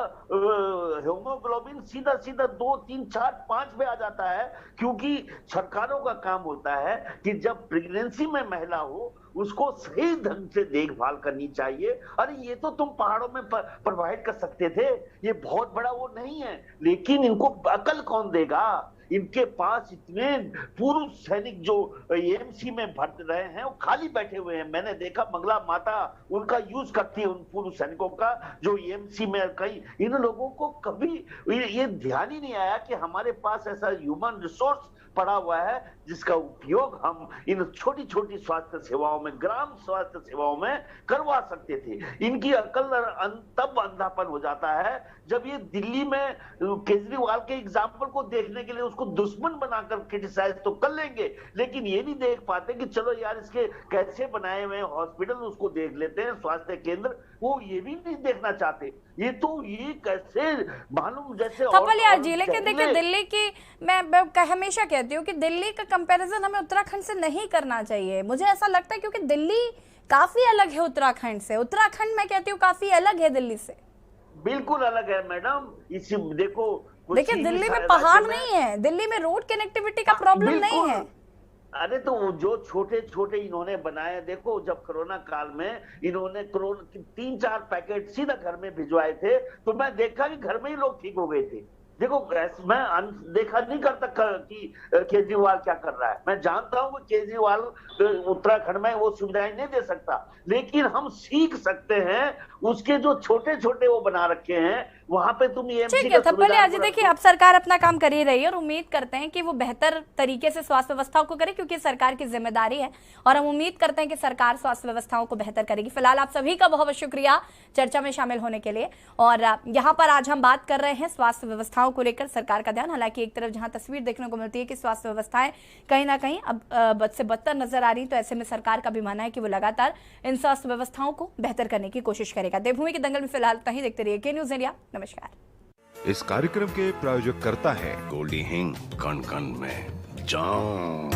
हीमोग्लोबिन सीधा 2, 3, 4, 5 पे आ जाता है, क्योंकि सरकारों का काम होता है कि जब प्रेगनेंसी में महिला हो उसको सही ढंग से देखभाल करनी चाहिए। अरे ये तो तुम पहाड़ों में प्रोवाइड कर सकते थे, ये बहुत बड़ा वो नहीं है, लेकिन इनको अकल कौन देगा? इनके पास इतने पूर्व सैनिक जो एएमसी में भर्त रहे हैं, वो खाली बैठे हुए हैं। मैंने देखा मंगला माता उनका यूज करती है, उन पूर्व सैनिकों का जो एएमसी में। कई इन लोगों को कभी ये ध्यान ही नहीं आया कि हमारे पास ऐसा ह्यूमन रिसोर्स पड़ा हुआ है जिसका उपयोग हम इन छोटी छोटी स्वास्थ्य सेवाओं में, ग्राम स्वास्थ्य सेवाओं में करवा आ सकते थे। इनकी अकल तब अंधापन हो जाता है जब ये दिल्ली में केजरीवाल के एग्जाम्पल को देखने के लिए उसको दुश्मन बनाकर क्रिटिसाइज तो कर लेंगे, लेकिन ये नहीं देख पाते कि चलो यार इसके कैसे बनाए हुए हॉस्पिटल उसको देख लेते हैं, स्वास्थ्य केंद्र, वो ये भी नहीं देखना चाहते। ये कैसे मालूम जैसे थप्पल यार जी, लेकिन देखिए दिल्ली की मैं हमेशा कहती हूँ कि दिल्ली का कंपैरिजन हमें उत्तराखंड से नहीं करना चाहिए। मुझे ऐसा लगता है क्योंकि दिल्ली काफी अलग है उत्तराखंड से। उत्तराखंड मैं कहती हूँ काफी अलग है दिल्ली से। बिल्कुल अलग है मैडम। इसी देखो देखिए दिल्ली में पहाड़ नहीं है, दिल्ली में रोड कनेक्टिविटी का प्रॉब्लम नहीं है। अरे तो जो छोटे छोटे इन्होंने बनाए, देखो जब कोरोना काल में इन्होंने 3-4 पैकेट सीधा घर में भिजवाए थे तो मैं देखा कि घर में ही लोग ठीक हो गए थे। देखो मैं देखा नहीं करता कि केजरीवाल क्या कर रहा है। मैं जानता हूं कि केजरीवाल उत्तराखंड में वो सुविधाएं नहीं दे सकता, लेकिन हम सीख सकते हैं उसके जो छोटे छोटे वो बना रखे हैं वहां पे तुम ये ठीक है थप्पल यार जी। देखिए अब सरकार अपना काम कर ही रही है और उम्मीद करते हैं कि वो बेहतर तरीके से स्वास्थ्य व्यवस्थाओं को करे, क्योंकि सरकार की जिम्मेदारी है और हम उम्मीद करते हैं कि सरकार स्वास्थ्य व्यवस्थाओं को बेहतर करेगी। फिलहाल आप सभी का बहुत बहुत शुक्रिया चर्चा में शामिल होने के लिए। और यहाँ पर आज हम बात कर रहे हैं स्वास्थ्य व्यवस्थाओं को लेकर सरकार का ध्यान। हालांकि एक तरफ जहां तस्वीर देखने को मिलती है कि स्वास्थ्य व्यवस्थाएं कहीं ना कहीं अब बद से बदतर नजर आ रही, तो ऐसे में सरकार का भी मानना है कि वो लगातार इन स्वास्थ्य व्यवस्थाओं को बेहतर करने की कोशिश करेगा। देवभूमि के दंगल में फिलहाल तहीं देखते रहिए के न्यूज़ इंडिया। नमस्कार। इस कार्यक्रम के प्रायोजक करता है गोल्डी हिंग, कण कण में जान।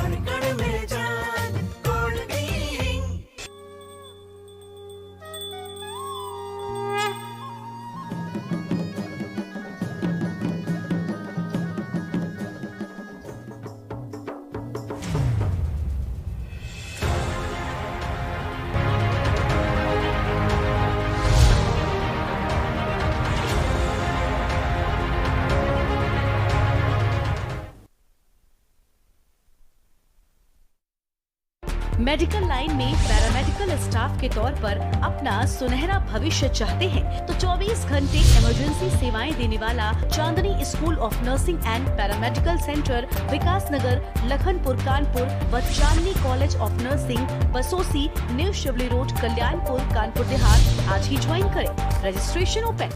मेडिकल लाइन में पैरामेडिकल स्टाफ के तौर पर अपना सुनहरा भविष्य चाहते हैं तो 24 घंटे इमरजेंसी सेवाएं देने वाला Chandni school of nursing and paramedical centre, Vikas Nagar, Lakhanpur Kanpur व Chandni college of nursing, Basosi, new Shivli road, Kalyanpur, Kanpur Dehat आज ही ज्वाइन करें। Registration open.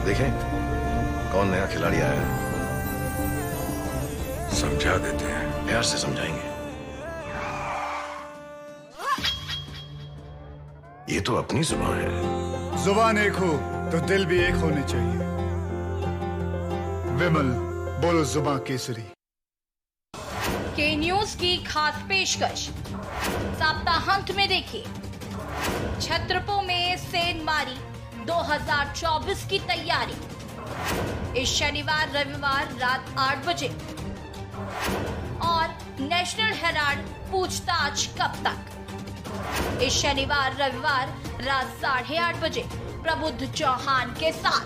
देखें कौन नया खिलाड़ी आया है, समझा देते हैं, प्यार से समझाएंगे। ये तो अपनी जुबान है। जुबान एक हो तो दिल भी एक होने चाहिए। विमल बोलो जुबान केसरी। के न्यूज की खास पेशकश सप्ताहांत में देखिए छत्रपुर में सेंधमारी 2024 की तैयारी इस शनिवार रविवार रात 8 बजे और नेशनल हेराल्ड पूछताछ कब तक। इस शनिवार रविवार रात 8:30 बजे प्रबुद्ध चौहान के साथ।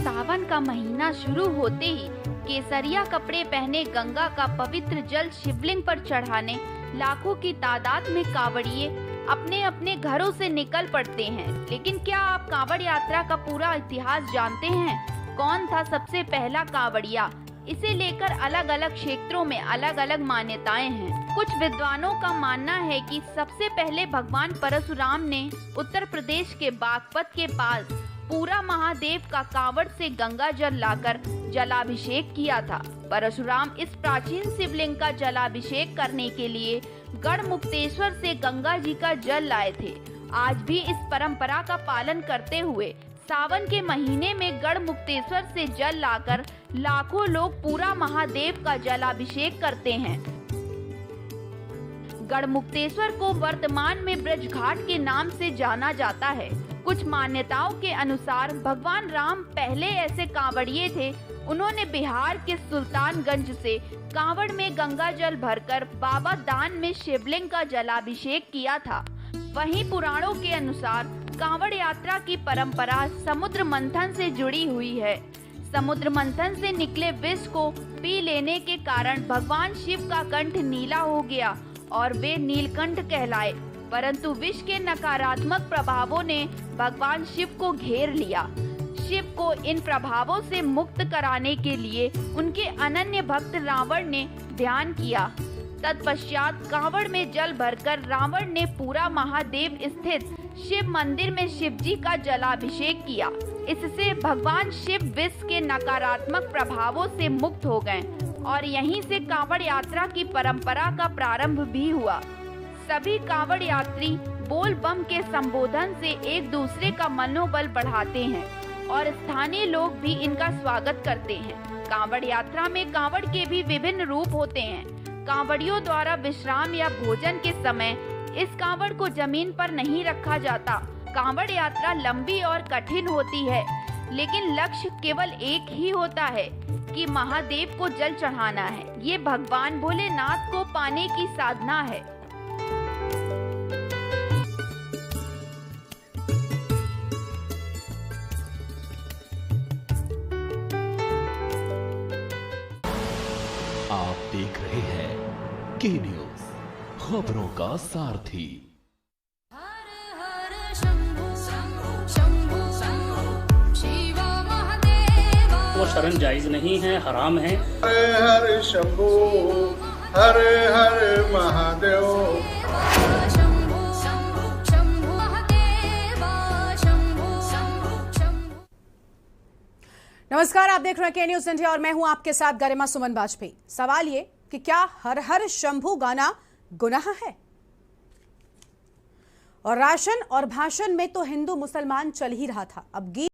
सावन का महीना शुरू होते ही केसरिया कपड़े पहने गंगा का पवित्र जल शिवलिंग पर चढ़ाने लाखों की तादाद में कांवड़िए अपने अपने घरों से निकल पड़ते हैं। लेकिन क्या आप कांवड़ यात्रा का पूरा इतिहास जानते हैं? कौन था सबसे पहला कांवड़िया? इसे लेकर अलग अलग क्षेत्रों में अलग अलग मान्यताएं हैं। कुछ विद्वानों का मानना है कि सबसे पहले भगवान परशुराम ने उत्तर प्रदेश के बागपत के पास पूरा महादेव का कांवड़ से गंगा जल लाकर जलाभिषेक किया था। परशुराम इस प्राचीन शिवलिंग का जलाभिषेक करने के लिए गढ़मुक्तेश्वर से गंगा जी का जल लाए थे। आज भी इस परंपरा का पालन करते हुए सावन के महीने में गढ़मुक्तेश्वर से जल लाकर लाखों लोग पूरा महादेव का जलाभिषेक करते हैं। गढ़मुक्तेश्वर को वर्तमान में ब्रज घाट के नाम से जाना जाता है। कुछ मान्यताओं के अनुसार भगवान राम पहले ऐसे कांवड़िए थे। उन्होंने बिहार के सुल्तानगंज से कांवड़ में गंगा जल भरकर बाबा दान में शिवलिंग का जलाभिषेक किया था। वहीं पुराणों के अनुसार कांवड़ यात्रा की परंपरा समुद्र मंथन से जुड़ी हुई है। समुद्र मंथन से निकले विष को पी लेने के कारण भगवान शिव का कंठ नीला हो गया और वे नीलकंठ कहलाए। परंतु विष के नकारात्मक प्रभावों ने भगवान शिव को घेर लिया। शिव को इन प्रभावों से मुक्त कराने के लिए उनके अनन्य भक्त रावण ने ध्यान किया। तत्पश्चात कांवड़ में जल भरकर रावण ने पूरा महादेव स्थित शिव मंदिर में शिव जी का जलाभिषेक किया। इससे भगवान शिव विष के नकारात्मक प्रभावों से मुक्त हो गए और यहीं से कांवड़ यात्रा की परंपरा का प्रारंभ भी हुआ। सभी कांवड़ यात्री बोल बम के संबोधन से एक दूसरे का मनोबल बढ़ाते हैं और स्थानीय लोग भी इनका स्वागत करते हैं। कांवड़ यात्रा में कांवड़ के भी विभिन्न रूप होते हैं। कांवड़ियों द्वारा विश्राम या भोजन के समय इस कांवड़ को जमीन पर नहीं रखा जाता। कांवड़ यात्रा लंबी और कठिन होती है, लेकिन लक्ष्य केवल एक ही होता है कि महादेव को जल चढ़ाना है। ये भगवान भोलेनाथ को पाने की साधना है। आप देख रहे हैं के न्यूज, खबरों का सारथी। वो शरण जायज नहीं है, हराम है। हरे हरे शंभू, हरे हरे महादेव। नमस्कार, आप देख रहे हैं के न्यूज इंडिया और मैं हूं आपके साथ गरिमा सुमन वाजपेयी। सवाल ये कि क्या हर हर शंभू गाना गुनाह है? और राशन और भाषण में तो हिंदू मुसलमान चल ही रहा था, अब गीत